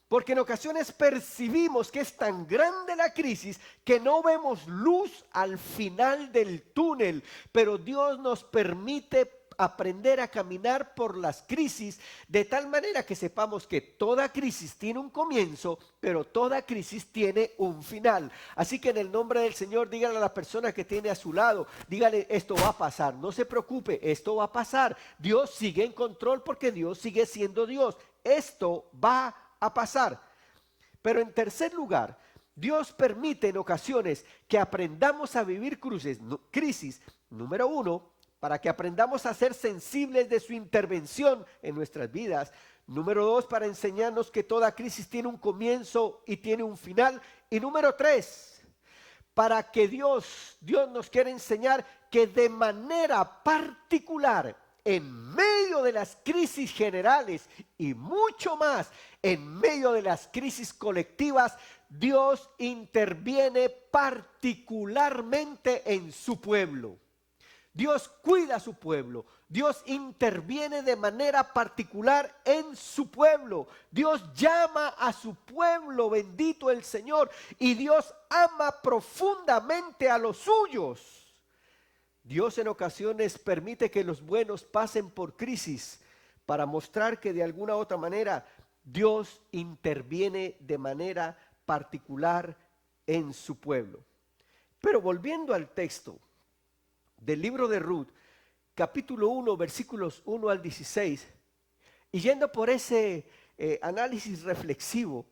Porque en ocasiones percibimos que es tan grande la crisis que no vemos luz al final del túnel. Pero Dios nos permite aprender a caminar por las crisis de tal manera que sepamos que toda crisis tiene un comienzo, pero toda crisis tiene un final. Así que en el nombre del Señor, dígale a la persona que tiene a su lado, dígale, esto va a pasar, no se preocupe, esto va a pasar. Dios sigue en control porque Dios sigue siendo Dios. Esto va a pasar. Pero en tercer lugar, Dios permite en ocasiones que aprendamos a vivir crisis, número uno, para que aprendamos a ser sensibles de su intervención en nuestras vidas. Número dos, para enseñarnos que toda crisis tiene un comienzo y tiene un final. Y número tres, para que Dios nos quiere enseñar que de manera particular, en medio de las crisis generales y mucho más, en medio de las crisis colectivas, Dios interviene particularmente en su pueblo. Dios cuida a su pueblo. Dios interviene de manera particular en su pueblo. Dios llama a su pueblo, bendito el Señor, y Dios ama profundamente a los suyos. Dios en ocasiones permite que los buenos pasen por crisis para mostrar que de alguna u otra manera Dios interviene de manera particular en su pueblo. Pero volviendo al texto del libro de Ruth, capítulo 1, versículos 1 al 16, y yendo por ese análisis reflexivo,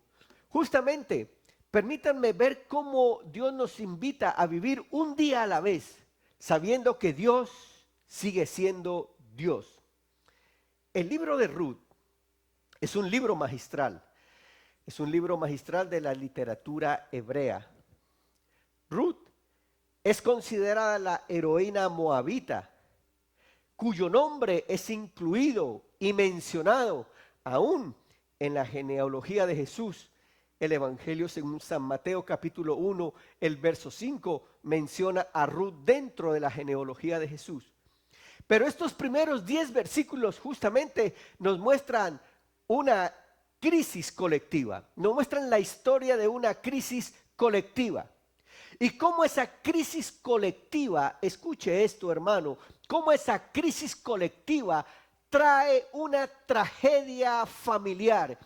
justamente permítanme ver cómo Dios nos invita a vivir un día a la vez, sabiendo que Dios sigue siendo Dios. El libro de Ruth es un libro magistral. Es un libro magistral de la literatura hebrea. Ruth es considerada la heroína moabita, cuyo nombre es incluido y mencionado aún en la genealogía de Jesús. El Evangelio según San Mateo capítulo 1, el verso 5, menciona a Ruth dentro de la genealogía de Jesús. Pero estos primeros 10 versículos justamente nos muestran una crisis colectiva, nos muestran la historia de una crisis colectiva. Y cómo esa crisis colectiva, escuche esto hermano, cómo esa crisis colectiva trae una tragedia familiar.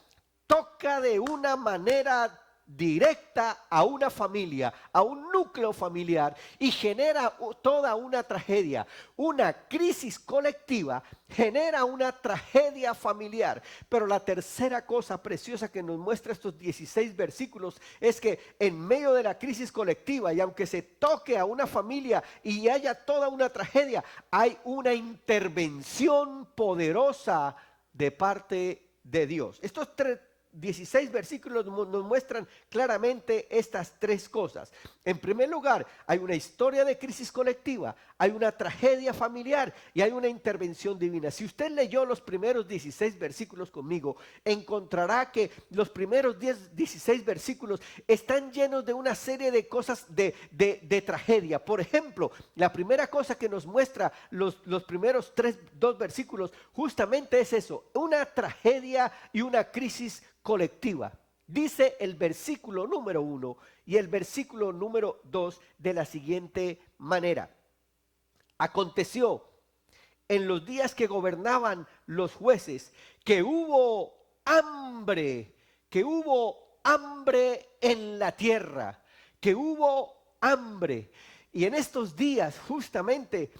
Toca de una manera directa a una familia, a un núcleo familiar y genera toda una tragedia. Una crisis colectiva genera una tragedia familiar. Pero la tercera cosa preciosa que nos muestra estos 16 versículos es que en medio de la crisis colectiva, y aunque se toque a una familia y haya toda una tragedia, hay una intervención poderosa de parte de Dios. Estos 16 versículos nos muestran claramente estas tres cosas. En primer lugar, hay una historia de crisis colectiva, hay una tragedia familiar y hay una intervención divina. Si usted leyó los primeros 16 versículos conmigo, encontrará que los primeros 16 versículos están llenos de una serie de cosas de tragedia. Por ejemplo, la primera cosa que nos muestra los primeros 2 versículos justamente es eso, una tragedia y una crisis colectiva. Dice el versículo número 1 y el versículo número 2 de la siguiente manera: Aconteció en los días que gobernaban los jueces que hubo hambre en la tierra, que hubo hambre. Y en estos días, justamente,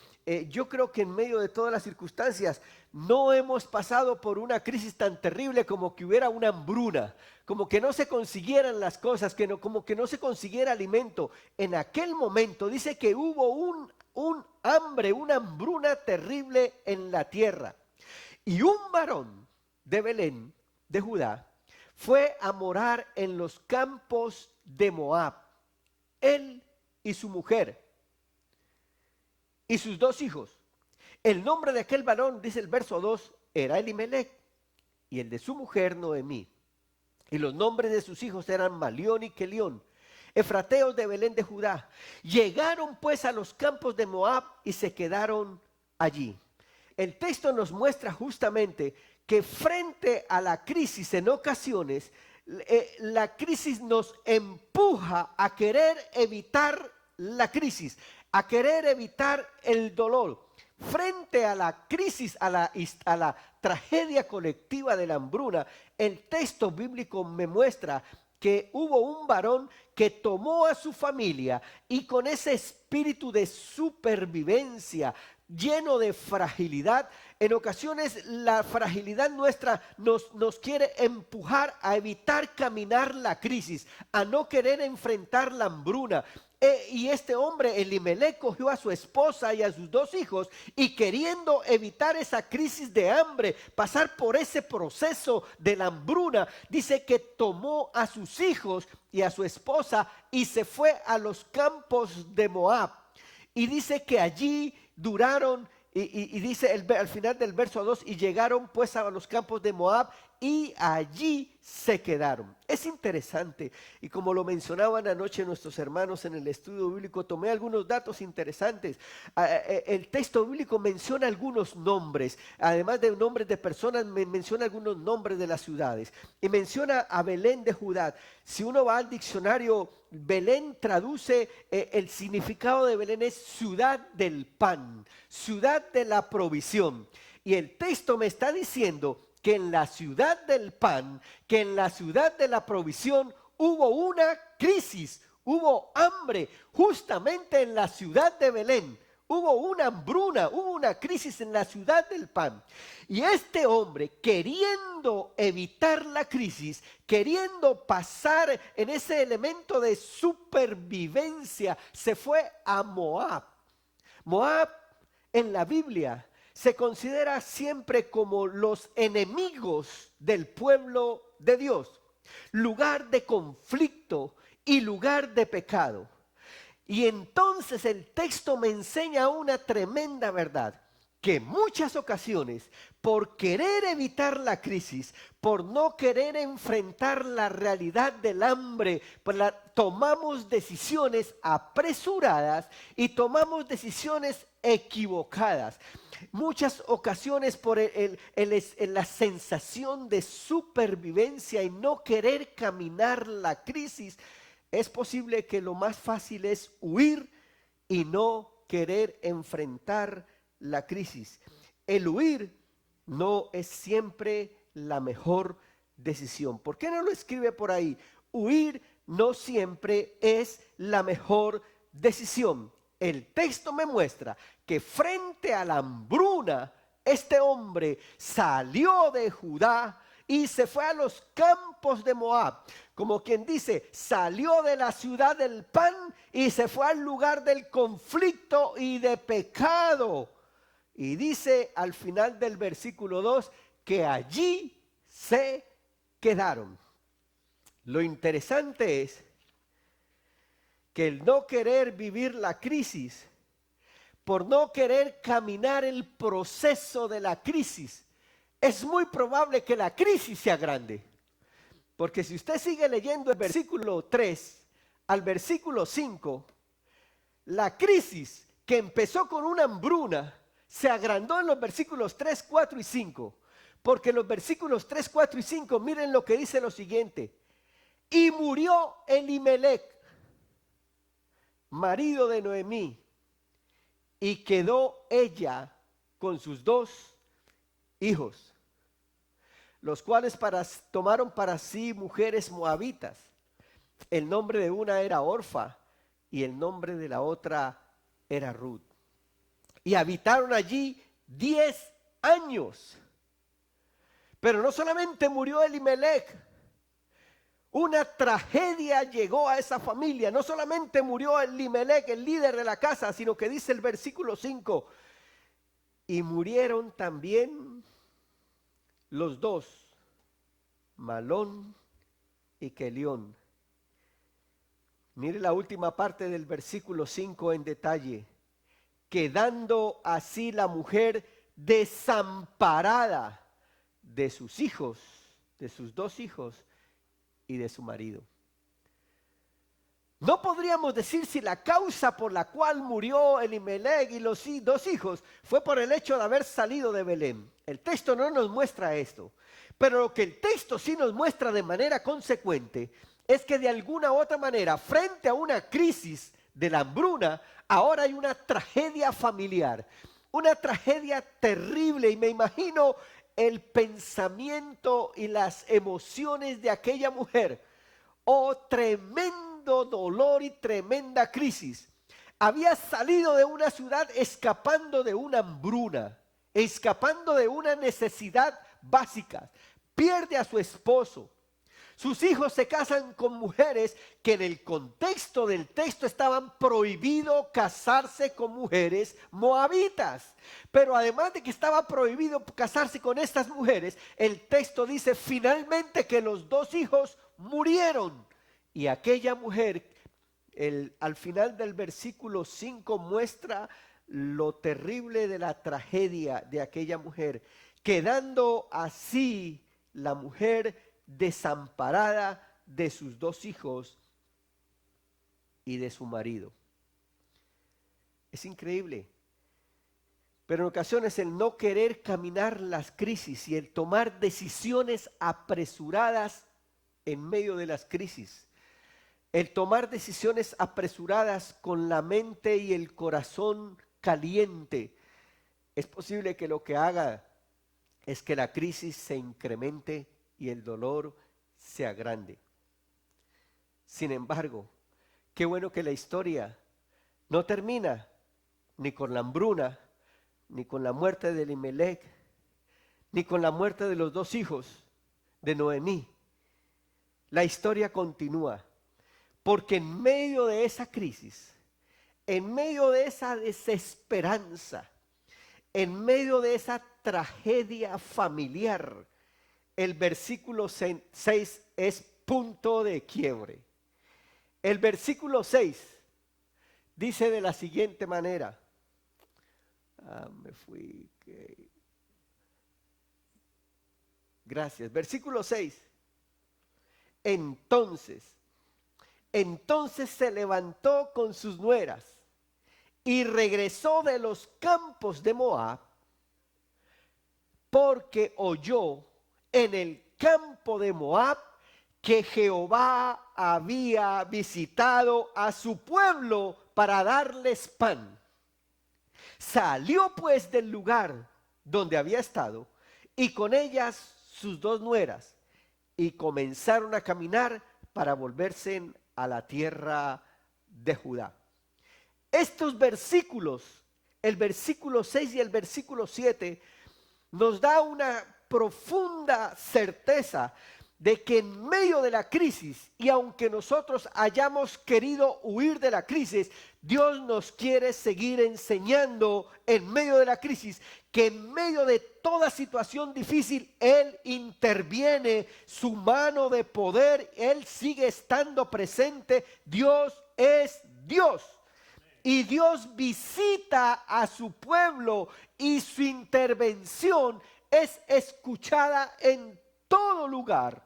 yo creo que en medio de todas las circunstancias, no hemos pasado por una crisis tan terrible como que hubiera una hambruna, como que no se consiguieran las cosas, como que no se consiguiera alimento. En aquel momento dice que hubo un hambre, una hambruna terrible en la tierra. Y un varón de Belén, de Judá, fue a morar en los campos de Moab, él y su mujer y sus 2 hijos. El nombre de aquel varón, dice el verso 2, era Elimelec, y el de su mujer Noemí. Y los nombres de sus hijos eran Malión y Kelión, efrateos de Belén de Judá. Llegaron pues a los campos de Moab y se quedaron allí. El texto nos muestra justamente que frente a la crisis, en ocasiones, la crisis nos empuja a querer evitar la crisis, a querer evitar el dolor. Frente a la crisis, a la tragedia colectiva de la hambruna, el texto bíblico me muestra que hubo un varón que tomó a su familia y con ese espíritu de supervivencia, lleno de fragilidad. En ocasiones la fragilidad nuestra nos quiere empujar a evitar caminar la crisis, a no querer enfrentar la hambruna. Y este hombre, Elimelec, cogió a su esposa y a sus 2 hijos y queriendo evitar esa crisis de hambre, pasar por ese proceso de la hambruna, dice que tomó a sus hijos y a su esposa y se fue a los campos de Moab. Y dice que allí duraron, y dice al final del verso 2, y llegaron pues a los campos de Moab y allí se quedaron. Es interesante, y como lo mencionaban anoche nuestros hermanos en el estudio bíblico, tomé algunos datos interesantes. El texto bíblico menciona algunos nombres, además de nombres de personas, menciona algunos nombres de las ciudades, y menciona a Belén de Judá. Si uno va al diccionario, Belén traduce, el significado de Belén es ciudad del pan, ciudad de la provisión. Y el texto me está diciendo que en la ciudad del pan, que en la ciudad de la provisión hubo una crisis, hubo hambre, justamente en la ciudad de Belén. Hubo una hambruna, hubo una crisis en la ciudad del pan. Y este hombre, queriendo evitar la crisis, queriendo pasar en ese elemento de supervivencia, se fue a Moab. Moab en la Biblia se considera siempre como los enemigos del pueblo de Dios, lugar de conflicto y lugar de pecado. Y entonces el texto me enseña una tremenda verdad, que en muchas ocasiones, por querer evitar la crisis, por no querer enfrentar la realidad del hambre, tomamos decisiones apresuradas y tomamos decisiones equivocadas. Muchas ocasiones por la sensación de supervivencia y no querer caminar la crisis, es posible que lo más fácil es huir y no querer enfrentar la crisis. El huir no es siempre la mejor decisión. ¿Por qué no lo escribe por ahí? Huir no siempre es la mejor decisión. El texto me muestra que frente a la hambruna, este hombre salió de Judá y se fue a los campos de Moab. Como quien dice, salió de la ciudad del pan y se fue al lugar del conflicto y de pecado. Y dice al final del versículo 2 que allí se quedaron. Lo interesante es que el no querer vivir la crisis, por no querer caminar el proceso de la crisis, es muy probable que la crisis sea grande. Porque si usted sigue leyendo el versículo 3 al versículo 5, la crisis que empezó con una hambruna se agrandó en los versículos 3, 4 y 5. Porque en los versículos 3, 4 y 5, miren lo que dice lo siguiente. Y murió Elimelec, marido de Noemí, y quedó ella con sus 2 hijos, los cuales tomaron para sí mujeres moabitas. El nombre de una era Orfa y el nombre de la otra era Ruth. Y habitaron allí 10 años. Pero no solamente murió Elimelech, una tragedia llegó a esa familia. No solamente murió Elimelech, el líder de la casa, sino que dice el versículo 5, y murieron también los 2, Malón y Quelión. Mire la última parte del versículo 5 en detalle. Quedando así la mujer desamparada de sus hijos, de sus 2 hijos y de su marido. No podríamos decir si la causa por la cual murió Elimelech y los 2 hijos fue por el hecho de haber salido de Belén. El texto no nos muestra esto, pero lo que el texto sí nos muestra de manera consecuente es que de alguna u otra manera, frente a una crisis de la hambruna, ahora hay una tragedia familiar, una tragedia terrible, y me imagino el pensamiento y las emociones de aquella mujer. Oh, tremendo dolor y tremenda crisis. Había salido de una ciudad escapando de una hambruna, escapando de una necesidad básica. Pierde a su esposo. Sus hijos se casan con mujeres que en el contexto del texto estaban prohibido casarse con mujeres moabitas. Pero además de que estaba prohibido casarse con estas mujeres, el texto dice finalmente que los 2 hijos murieron. Y aquella mujer, al final del versículo 5, muestra lo terrible de la tragedia de aquella mujer, quedando así la mujer desamparada de sus 2 hijos y de su marido. Es increíble, pero en ocasiones el no querer caminar las crisis y el tomar decisiones apresuradas en medio de las crisis, el tomar decisiones apresuradas con la mente y el corazón caliente, es posible que lo que haga es que la crisis se incremente y el dolor sea grande. Sin embargo, qué bueno que la historia no termina ni con la hambruna, ni con la muerte de Elimelech, ni con la muerte de los 2 hijos de Noemí. La historia continúa, porque en medio de esa crisis, en medio de esa desesperanza, en medio de esa tragedia familiar, el versículo 6 es punto de quiebre. El versículo 6 dice de la siguiente manera. Gracias. Versículo 6. Entonces se levantó con sus nueras y regresó de los campos de Moab, porque oyó en el campo de Moab que Jehová había visitado a su pueblo para darles pan. Salió pues del lugar donde había estado y con ellas sus 2 nueras y comenzaron a caminar para volverse a la tierra de Judá. Estos versículos, el versículo 6 y el versículo 7, nos da una profunda certeza de que en medio de la crisis, y aunque nosotros hayamos querido huir de la crisis, Dios nos quiere seguir enseñando en medio de la crisis, que en medio de toda situación difícil, Él interviene, su mano de poder, Él sigue estando presente. Dios es Dios. Y Dios visita a su pueblo y su intervención es escuchada en todo lugar.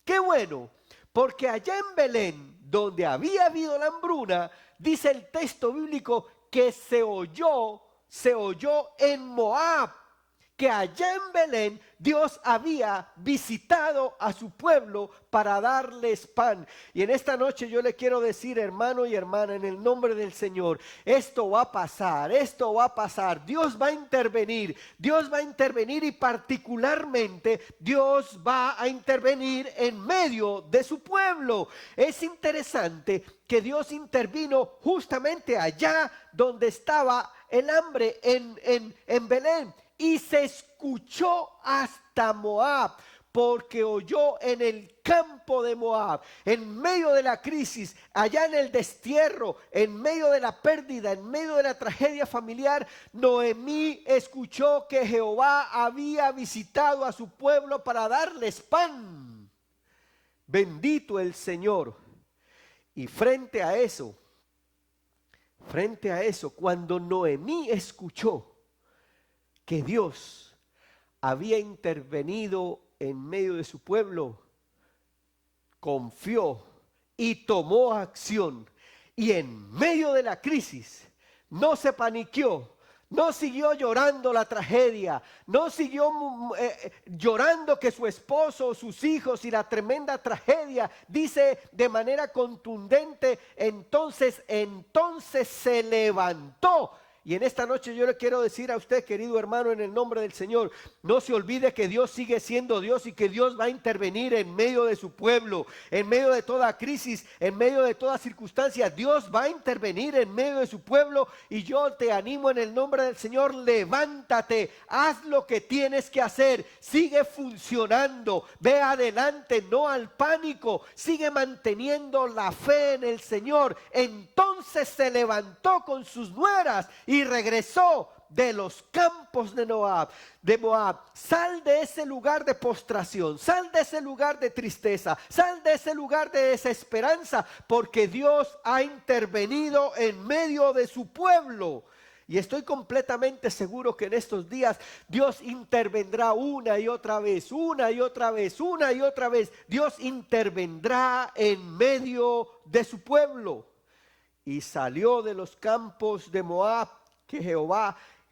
Qué bueno, porque allá en Belén, donde había habido la hambruna, dice el texto bíblico que se oyó en Moab que allá en Belén Dios había visitado a su pueblo para darles pan. Y en esta noche yo le quiero decir, hermano y hermana, en el nombre del Señor, esto va a pasar, esto va a pasar. Dios va a intervenir y particularmente Dios va a intervenir en medio de su pueblo. Es interesante que Dios intervino justamente allá donde estaba el hambre en Belén. Y se escuchó hasta Moab, porque oyó en el campo de Moab, en medio de la crisis, allá en el destierro, en medio de la pérdida, en medio de la tragedia familiar, Noemí escuchó que Jehová había visitado a su pueblo para darles pan. Bendito el Señor. Y frente a eso, cuando Noemí escuchó que Dios había intervenido en medio de su pueblo, confió y tomó acción. Y en medio de la crisis no se paniqueó, no siguió llorando la tragedia, no siguió llorando que su esposo o sus hijos y la tremenda tragedia. Dice de manera contundente, entonces se levantó. Y en esta noche yo le quiero decir a usted, querido hermano, en el nombre del Señor, no se olvide que Dios sigue siendo Dios y que Dios va a intervenir en medio de su pueblo, en medio de toda crisis, en medio de toda circunstancia. Dios va a intervenir en medio de su pueblo y yo te animo en el nombre del Señor, levántate, haz lo que tienes que hacer, sigue funcionando, ve adelante, no al pánico, sigue manteniendo la fe en el Señor. Entonces se levantó con sus nueras y regresó de los campos de Moab. Sal de ese lugar de postración, sal de ese lugar de tristeza, sal de ese lugar de desesperanza, porque Dios ha intervenido en medio de su pueblo. Y estoy completamente seguro que en estos días Dios intervendrá una y otra vez. Dios intervendrá en medio de su pueblo. Y salió de los campos de Moab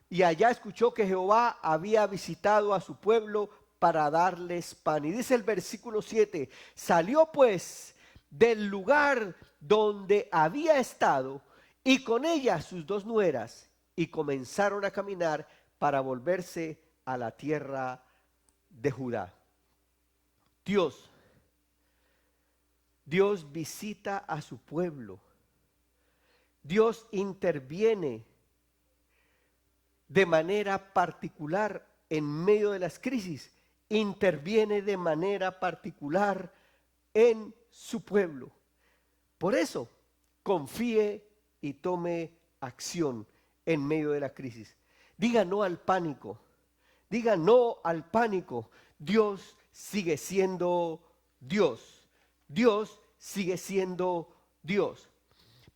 y allá escuchó que Jehová había visitado a su pueblo para darles pan. Y dice el versículo 7, salió pues del lugar donde había estado y con ella sus dos nueras y comenzaron a caminar para volverse a la tierra de Judá. Dios visita a su pueblo. Dios interviene de manera particular en medio de las crisis, interviene de manera particular en su pueblo. Por eso, confíe y tome acción en medio de la crisis. Diga no al pánico, diga no al pánico. Dios sigue siendo Dios. Dios sigue siendo Dios.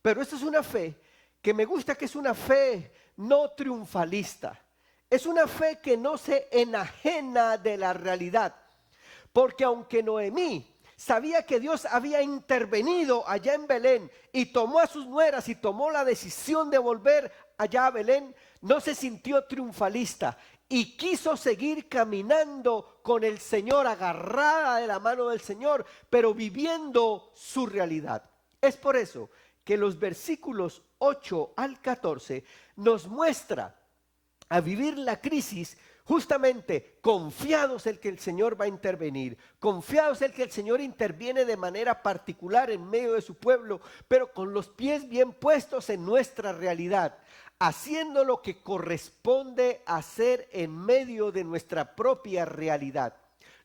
Pero esta es una fe que me gusta, que es una fe no triunfalista. Es una fe que no se enajena de la realidad. Porque aunque Noemí sabía que Dios había intervenido allá en Belén y tomó a sus nueras y tomó la decisión de volver allá a Belén, no se sintió triunfalista y quiso seguir caminando con el Señor, agarrada de la mano del Señor, pero viviendo su realidad. Es por eso que los versículos 8 al 14 nos muestra a vivir la crisis justamente confiados en que el Señor va a intervenir, confiados en que el Señor interviene de manera particular en medio de su pueblo, pero con los pies bien puestos en nuestra realidad, haciendo lo que corresponde hacer en medio de nuestra propia realidad.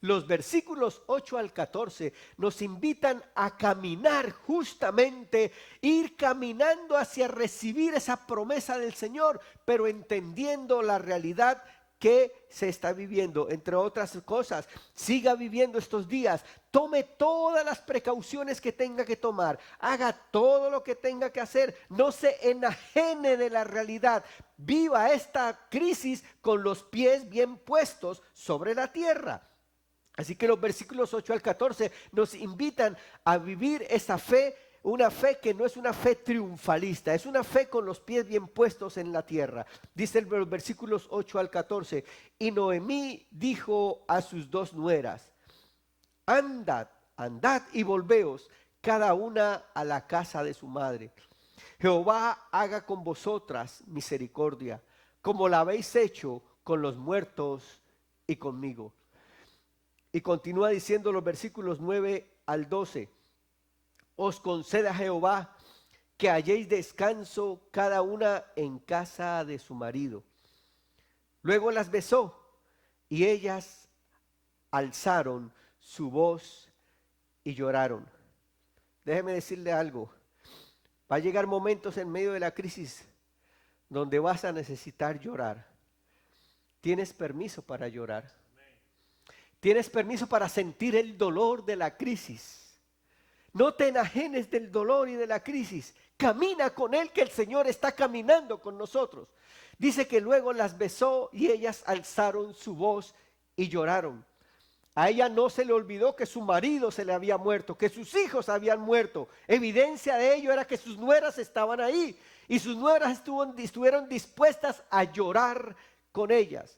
Los versículos 8 al 14 nos invitan a caminar justamente, ir caminando hacia recibir esa promesa del Señor, pero entendiendo la realidad que se está viviendo. Entre otras cosas, siga viviendo estos días, tome todas las precauciones que tenga que tomar, haga todo lo que tenga que hacer, no se enajene de la realidad, viva esta crisis con los pies bien puestos sobre la tierra. Así que los versículos 8 al 14 nos invitan a vivir esa fe una fe que no es una fe triunfalista, es una fe con los pies bien puestos en la tierra. Dice los versículos 8 al 14, y Noemí dijo a sus dos nueras, andad, andad y volveos, cada una a la casa de su madre. Jehová haga con vosotras misericordia, como la habéis hecho con los muertos y conmigo. Y continúa diciendo los versículos 9 al 12, os conceda Jehová que halléis descanso cada una en casa de su marido. Luego las besó y ellas alzaron su voz y lloraron. Déjeme decirle algo, va a llegar momentos en medio de la crisis donde vas a necesitar llorar. Tienes permiso para llorar. Tienes permiso para sentir el dolor de la crisis. No te enajenes del dolor y de la crisis. Camina con Él, que el Señor está caminando con nosotros. Dice que luego las besó y ellas alzaron su voz y lloraron. A ella no se le olvidó que su marido se le había muerto, que sus hijos habían muerto. Evidencia de ello era que sus nueras estaban ahí y sus nueras estuvieron dispuestas a llorar con ellas.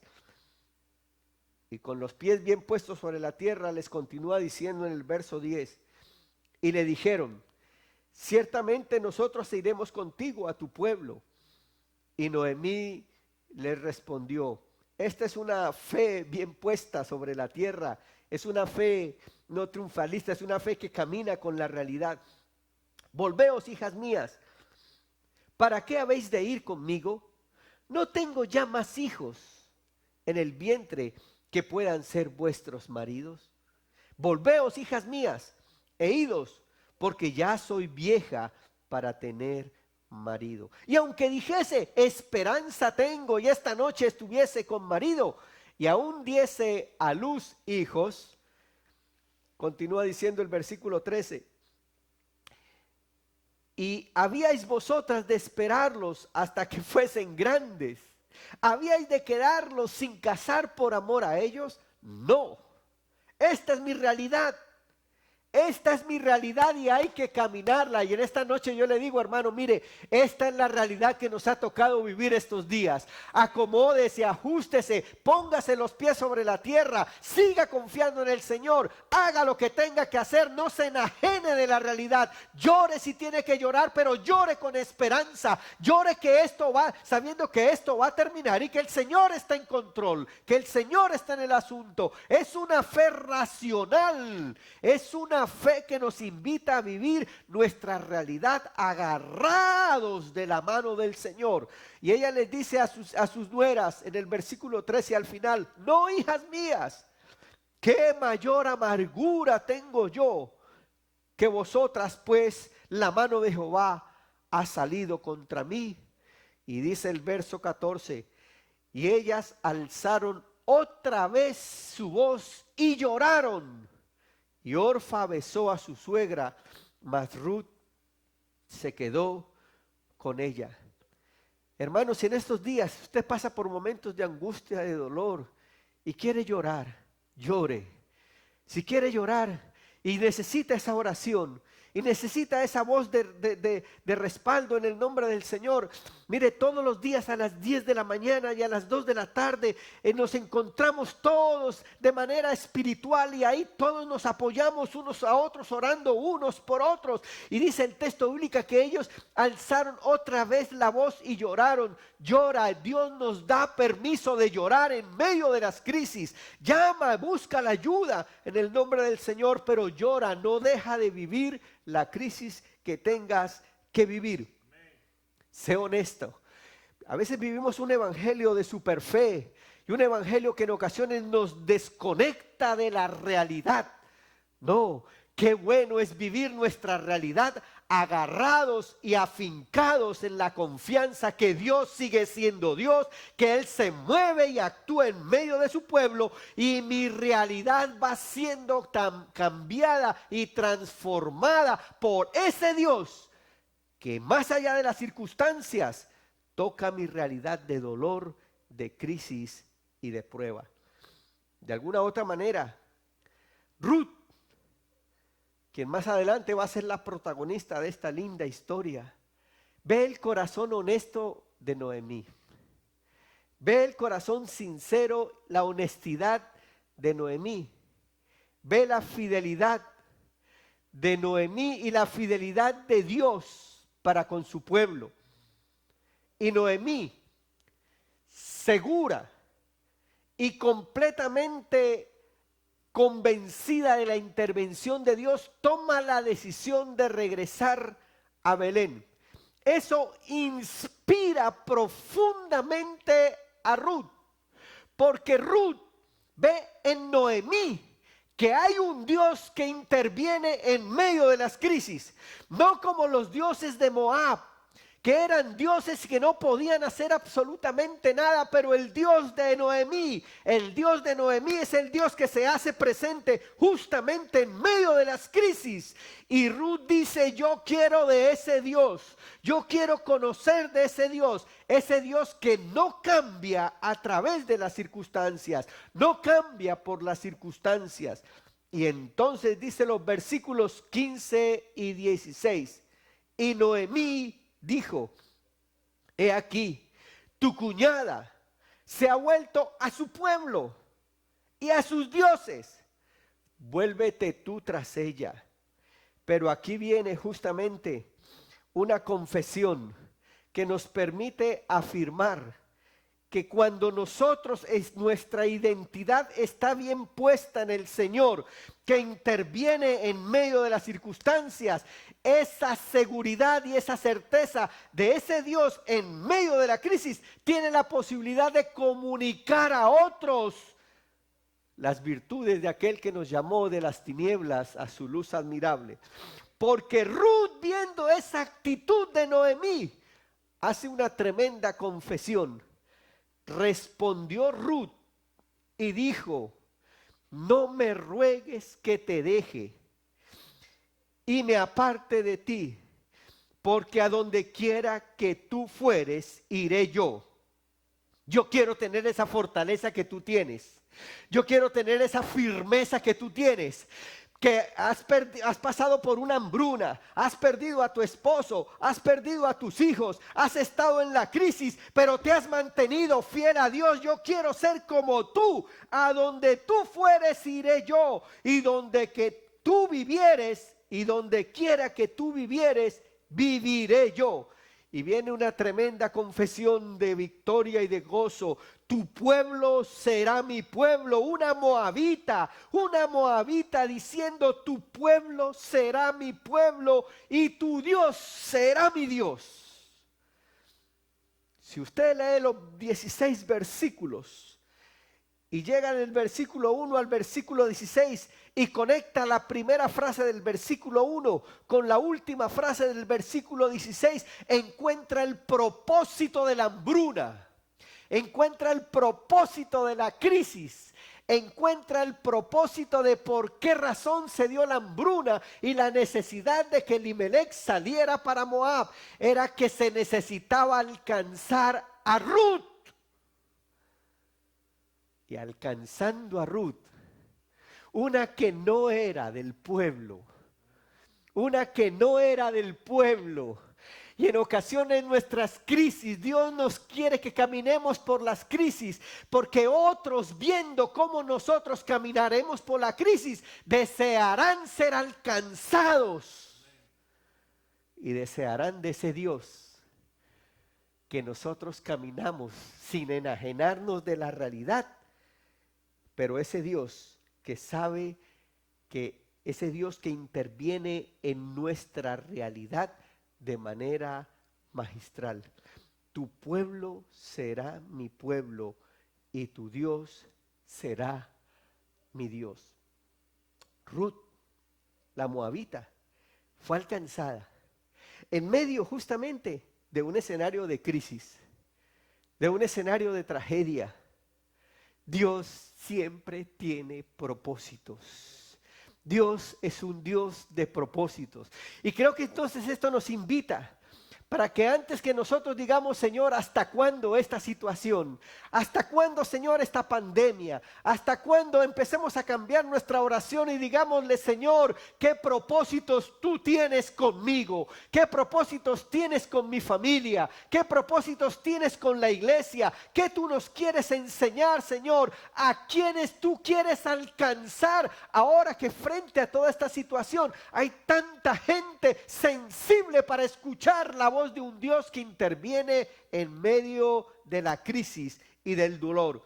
Y con los pies bien puestos sobre la tierra les continúa diciendo en el verso 10, y le dijeron, ciertamente nosotros iremos contigo a tu pueblo. Y Noemí les respondió, esta es una fe bien puesta sobre la tierra, es una fe no triunfalista, es una fe que camina con la realidad. Volveos, hijas mías, ¿para qué habéis de ir conmigo? No tengo ya más hijos en el vientre que puedan ser vuestros maridos. Volveos, hijas mías, e idos, porque ya soy vieja para tener marido. Y aunque dijese, esperanza tengo, y esta noche estuviese con marido, y aún diese a luz hijos, continúa diciendo el versículo 13, y habíais vosotras de esperarlos hasta que fuesen grandes. ¿Habíais de quedarlos sin casar por amor a ellos? No. Esta es mi realidad. Esta es mi realidad y hay que caminarla. Y en esta noche yo le digo, hermano, mire, esta es la realidad que nos ha tocado vivir estos días. Acomódese, ajústese, póngase los pies sobre la tierra, siga confiando en el Señor, haga lo que tenga que hacer, no se enajene de la realidad. Llore si tiene que llorar, pero llore con esperanza. Llore que esto va, sabiendo que esto va a terminar y que el Señor está en control, que el Señor está en el asunto. Es una fe racional, es una fe que nos invita a vivir nuestra realidad agarrados de la mano del Señor. Y ella les dice a sus nueras en el versículo 13 al final, no, hijas mías, qué mayor amargura tengo yo que vosotras, pues la mano de Jehová ha salido contra mí. Y dice el verso 14, y ellas alzaron otra vez su voz y lloraron. Y Orfa besó a su suegra, mas Ruth se quedó con ella. Hermanos, si en estos días usted pasa por momentos de angustia, de dolor y quiere llorar, llore. Si quiere llorar y necesita esa oración y necesita esa voz de respaldo en el nombre del Señor, mire, todos los días a las 10 de la mañana y a las 2 de la tarde nos encontramos todos de manera espiritual y ahí todos nos apoyamos unos a otros, orando unos por otros. Y dice el texto bíblico que ellos alzaron otra vez la voz y lloraron. Llora, Dios nos da permiso de llorar en medio de las crisis. Llama, busca la ayuda en el nombre del Señor, pero llora, no deja de vivir la crisis que tengas que vivir. Sé honesto. A veces vivimos un evangelio de superfe y un evangelio que en ocasiones nos desconecta de la realidad. No, qué bueno es vivir nuestra realidad agarrados y afincados en la confianza que Dios sigue siendo Dios, que Él se mueve y actúa en medio de su pueblo y mi realidad va siendo tan cambiada y transformada por ese Dios que más allá de las circunstancias toca mi realidad de dolor, de crisis y de prueba. De alguna otra manera, Ruth quien más adelante va a ser la protagonista de esta linda historia, ve el corazón honesto de Noemí. Ve el corazón sincero, la honestidad de Noemí. Ve la fidelidad de Noemí y la fidelidad de Dios para con su pueblo. Y Noemí, segura y completamente convencida de la intervención de Dios, toma la decisión de regresar a Belén. Eso inspira profundamente a Ruth, porque Ruth ve en Noemí que hay un Dios que interviene en medio de las crisis, no como los dioses de Moab, que eran dioses que no podían hacer absolutamente nada, pero el Dios de Noemí es el Dios que se hace presente justamente en medio de las crisis. Y Ruth dice, yo quiero de ese Dios, yo quiero conocer de ese Dios que no cambia a través de las circunstancias, no cambia por las circunstancias. Y entonces dice los versículos 15 y 16, y Noemí dijo, he aquí, tu cuñada se ha vuelto a su pueblo y a sus dioses. Vuélvete tú tras ella. Pero aquí viene justamente una confesión que nos permite afirmar que cuando nuestra identidad está bien puesta en el Señor, que interviene en medio de las circunstancias, esa seguridad y esa certeza de ese Dios en medio de la crisis tiene la posibilidad de comunicar a otros las virtudes de aquel que nos llamó de las tinieblas a su luz admirable. Porque Ruth, viendo esa actitud de Noemí, hace una tremenda confesión. Respondió Ruth y dijo, no me ruegues que te deje y me aparte de ti, porque a donde quiera que tú fueres, iré yo. Yo quiero tener esa fortaleza que tú tienes. Yo quiero tener esa firmeza que tú tienes. Que has pasado por una hambruna, has perdido a tu esposo, has perdido a tus hijos, has estado en la crisis, pero te has mantenido fiel a Dios. Yo quiero ser como tú. A donde tú fueres, iré yo. Y donde que tú vivieres, y donde quiera que tú vivieres, viviré yo. Y viene una tremenda confesión de victoria y de gozo. Tu pueblo será mi pueblo. Una moabita diciendo, tu pueblo será mi pueblo y tu Dios será mi Dios. Si usted lee los 16 versículos y llega del versículo 1 al versículo 16 y conecta la primera frase del versículo 1 con la última frase del versículo 16, encuentra el propósito de la hambruna, encuentra el propósito de la crisis, encuentra el propósito de por qué razón se dio la hambruna y la necesidad de que Elimelech saliera para Moab. Era que se necesitaba alcanzar a Ruth. Y alcanzando a Ruth, una que no era del pueblo, y en ocasiones nuestras crisis, Dios nos quiere que caminemos por las crisis, porque otros, viendo cómo nosotros caminaremos por la crisis, desearán ser alcanzados y desearán de ese Dios que nosotros caminamos sin enajenarnos de la realidad. Pero ese Dios que sabe que ese Dios que interviene en nuestra realidad de manera magistral. Tu pueblo será mi pueblo y tu Dios será mi Dios. Ruth, la moabita, fue alcanzada en medio justamente de un escenario de crisis, de un escenario de tragedia. Dios siempre tiene propósitos. Dios es un Dios de propósitos. Y creo que entonces esto nos invita, para que antes que nosotros digamos, Señor, ¿hasta cuándo esta situación? ¿Hasta cuándo, Señor, esta pandemia? ¿Hasta cuándo empecemos a cambiar nuestra oración y digámosle, Señor, qué propósitos tú tienes conmigo? ¿Qué propósitos tienes con mi familia? ¿Qué propósitos tienes con la iglesia? ¿Qué tú nos quieres enseñar, Señor? ¿A quiénes tú quieres alcanzar ahora que frente a toda esta situación hay tanta gente sensible para escuchar la voz de un Dios que interviene en medio de la crisis y del dolor?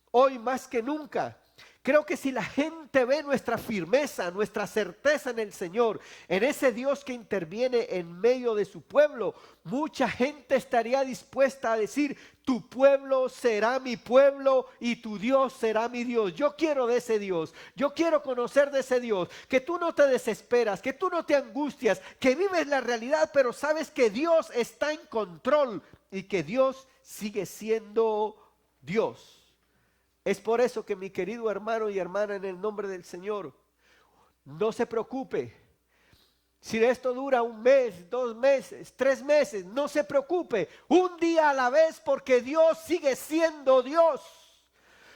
Hoy más que nunca, creo que si la gente ve nuestra firmeza, nuestra certeza en el Señor, en ese Dios que interviene en medio de su pueblo, mucha gente estaría dispuesta a decir, tu pueblo será mi pueblo y tu Dios será mi Dios. Yo quiero de ese Dios, yo quiero conocer de ese Dios, que tú no te desesperas, que tú no te angustias, que vives la realidad, pero sabes que Dios está en control y que Dios sigue siendo Dios. Es por eso que mi querido hermano y hermana, en el nombre del Señor, no se preocupe. Si esto dura 1 mes, 2 meses, 3 meses, no se preocupe. Un día a la vez, porque Dios sigue siendo Dios.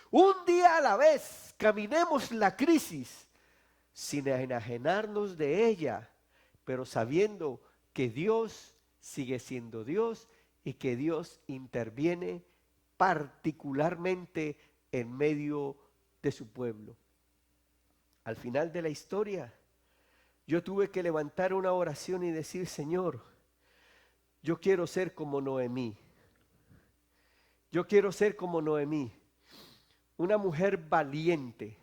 Un día a la vez, caminemos la crisis sin enajenarnos de ella, pero sabiendo que Dios sigue siendo Dios y que Dios interviene particularmente en medio de su pueblo. Al final de la historia, yo tuve que levantar una oración y decir, Señor, yo quiero ser como Noemí. Yo quiero ser como Noemí, una mujer valiente,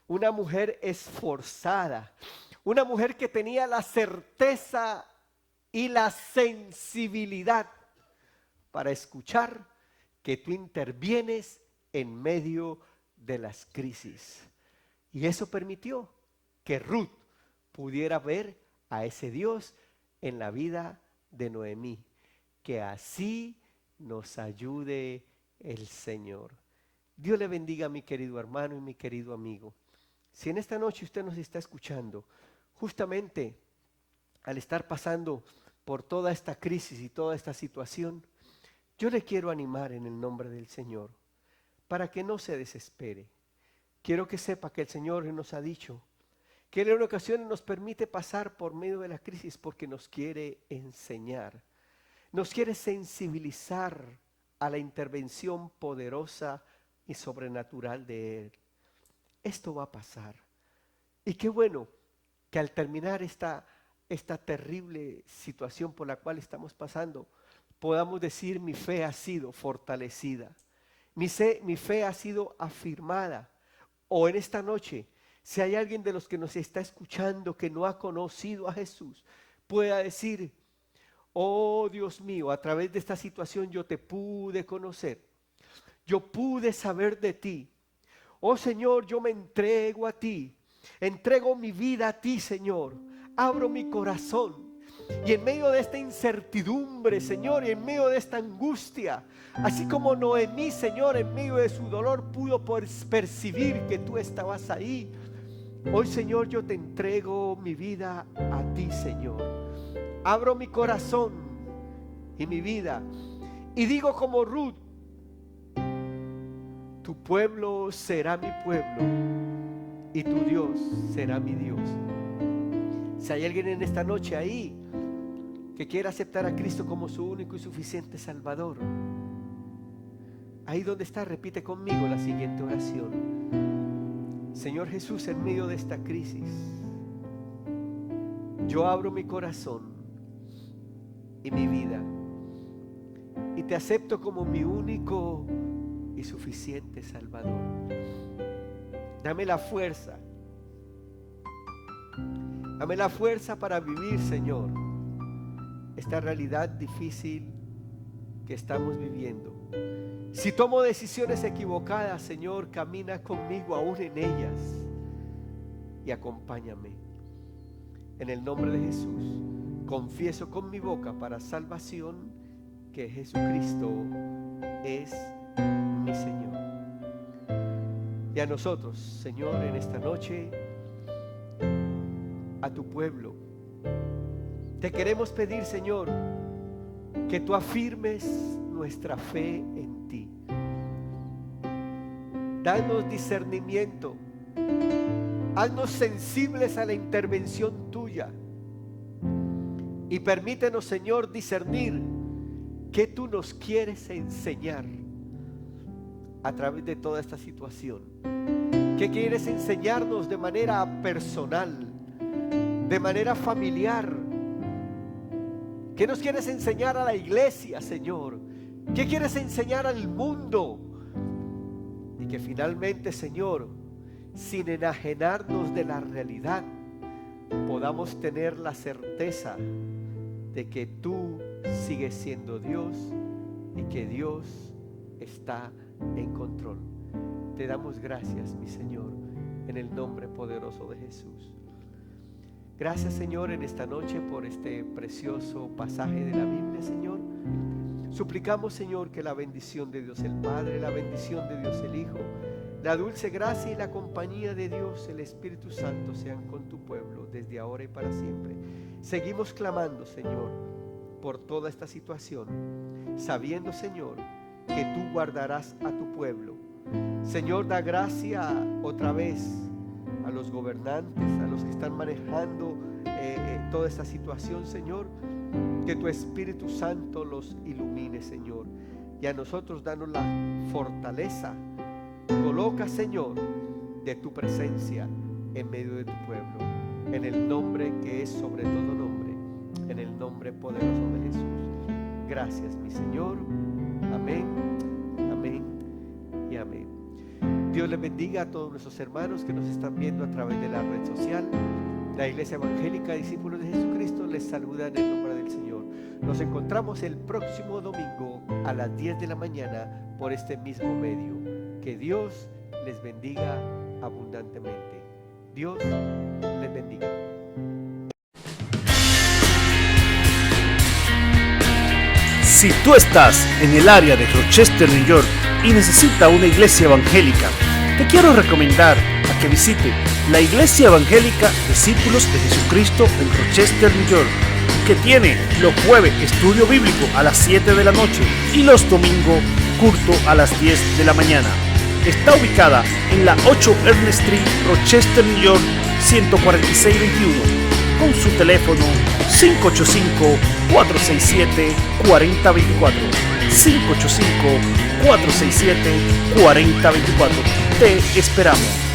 una mujer esforzada, una mujer que tenía la certeza y la sensibilidad para escuchar que tú intervienes en medio de las crisis. Y eso permitió que Ruth pudiera ver a ese Dios en la vida de Noemí. Que así nos ayude el Señor. Dios le bendiga, mi querido hermano y mi querido amigo. Si en esta noche usted nos está escuchando, justamente al estar pasando por toda esta crisis y toda esta situación, yo le quiero animar en el nombre del Señor, para que no se desespere. Quiero que sepa que el Señor nos ha dicho que Él en ocasiones nos permite pasar por medio de la crisis porque nos quiere enseñar, nos quiere sensibilizar a la intervención poderosa y sobrenatural de Él. Esto va a pasar. Y qué bueno que al terminar esta terrible situación por la cual estamos pasando, podamos decir, mi fe ha sido fortalecida. Mi fe ha sido afirmada. O en esta noche, si hay alguien de los que nos está escuchando que no ha conocido a Jesús, pueda decir, oh Dios mío, a través de esta situación yo te pude conocer. Yo pude saber de ti. Oh Señor, yo me entrego a ti. Entrego mi vida a ti, Señor. Abro mi corazón. Y en medio de esta incertidumbre, Señor, y en medio de esta angustia, así como Noemí, Señor, en medio de su dolor pudo percibir que tú estabas ahí. Hoy, Señor, yo te entrego mi vida a ti, Señor. Abro mi corazón y mi vida y digo como Ruth, tu pueblo será mi pueblo y tu Dios será mi Dios. Si hay alguien en esta noche ahí que quiera aceptar a Cristo como su único y suficiente Salvador, ahí donde está, repite conmigo la siguiente oración. Señor Jesús, en medio de esta crisis, yo abro mi corazón y mi vida y te acepto como mi único y suficiente Salvador. Dame la fuerza. Dame la fuerza para vivir, Señor, esta realidad difícil que estamos viviendo. Si tomo decisiones equivocadas, Señor, camina conmigo aún en ellas y acompáñame. En el nombre de Jesús, confieso con mi boca para salvación que Jesucristo es mi Señor. Y a nosotros, Señor, en esta noche, a tu pueblo, te queremos pedir, Señor, que tú afirmes nuestra fe en ti. Danos discernimiento, haznos sensibles a la intervención tuya y permítenos, Señor, discernir qué tú nos quieres enseñar a través de toda esta situación. ¿Qué quieres enseñarnos de manera personal, de manera familiar? ¿Qué nos quieres enseñar a la iglesia, Señor? ¿Qué quieres enseñar al mundo? Y que finalmente, Señor, sin enajenarnos de la realidad, podamos tener la certeza de que tú sigues siendo Dios y que Dios está en control. Te damos gracias, mi Señor, en el nombre poderoso de Jesús. Gracias, Señor, en esta noche por este precioso pasaje de la Biblia, Señor. Suplicamos, Señor, que la bendición de Dios el Padre, la bendición de Dios el Hijo, la dulce gracia y la compañía de Dios el Espíritu Santo sean con tu pueblo desde ahora y para siempre. Seguimos clamando, Señor, por toda esta situación, sabiendo, Señor, que tú guardarás a tu pueblo. Señor, da gracia otra vez a los gobernantes, a los que están manejando toda esta situación, Señor. Que tu Espíritu Santo los ilumine, Señor, y a nosotros danos la fortaleza. Coloca, Señor, de tu presencia en medio de tu pueblo, en el nombre que es sobre todo nombre, en el nombre poderoso de Jesús. Gracias, mi Señor. Amén, amén y amén. Dios les bendiga a todos nuestros hermanos que nos están viendo a través de la red social. La Iglesia Evangélica Discípulos de Jesucristo les saluda en el nombre del Señor. Nos encontramos el próximo domingo a las 10 de la mañana por este mismo medio. Que Dios les bendiga abundantemente. Dios les bendiga. Si tú estás en el área de Rochester, New York y necesitas una iglesia evangélica, te quiero recomendar a que visite la Iglesia Evangélica Discípulos de Jesucristo en Rochester, New York, que tiene los jueves estudio bíblico a las 7 de la noche y los domingos culto a las 10 de la mañana. Está ubicada en la 8 Ernest Street, Rochester, New York, 14621, con su teléfono 585-467-4024. 585-467-4024. Te esperamos.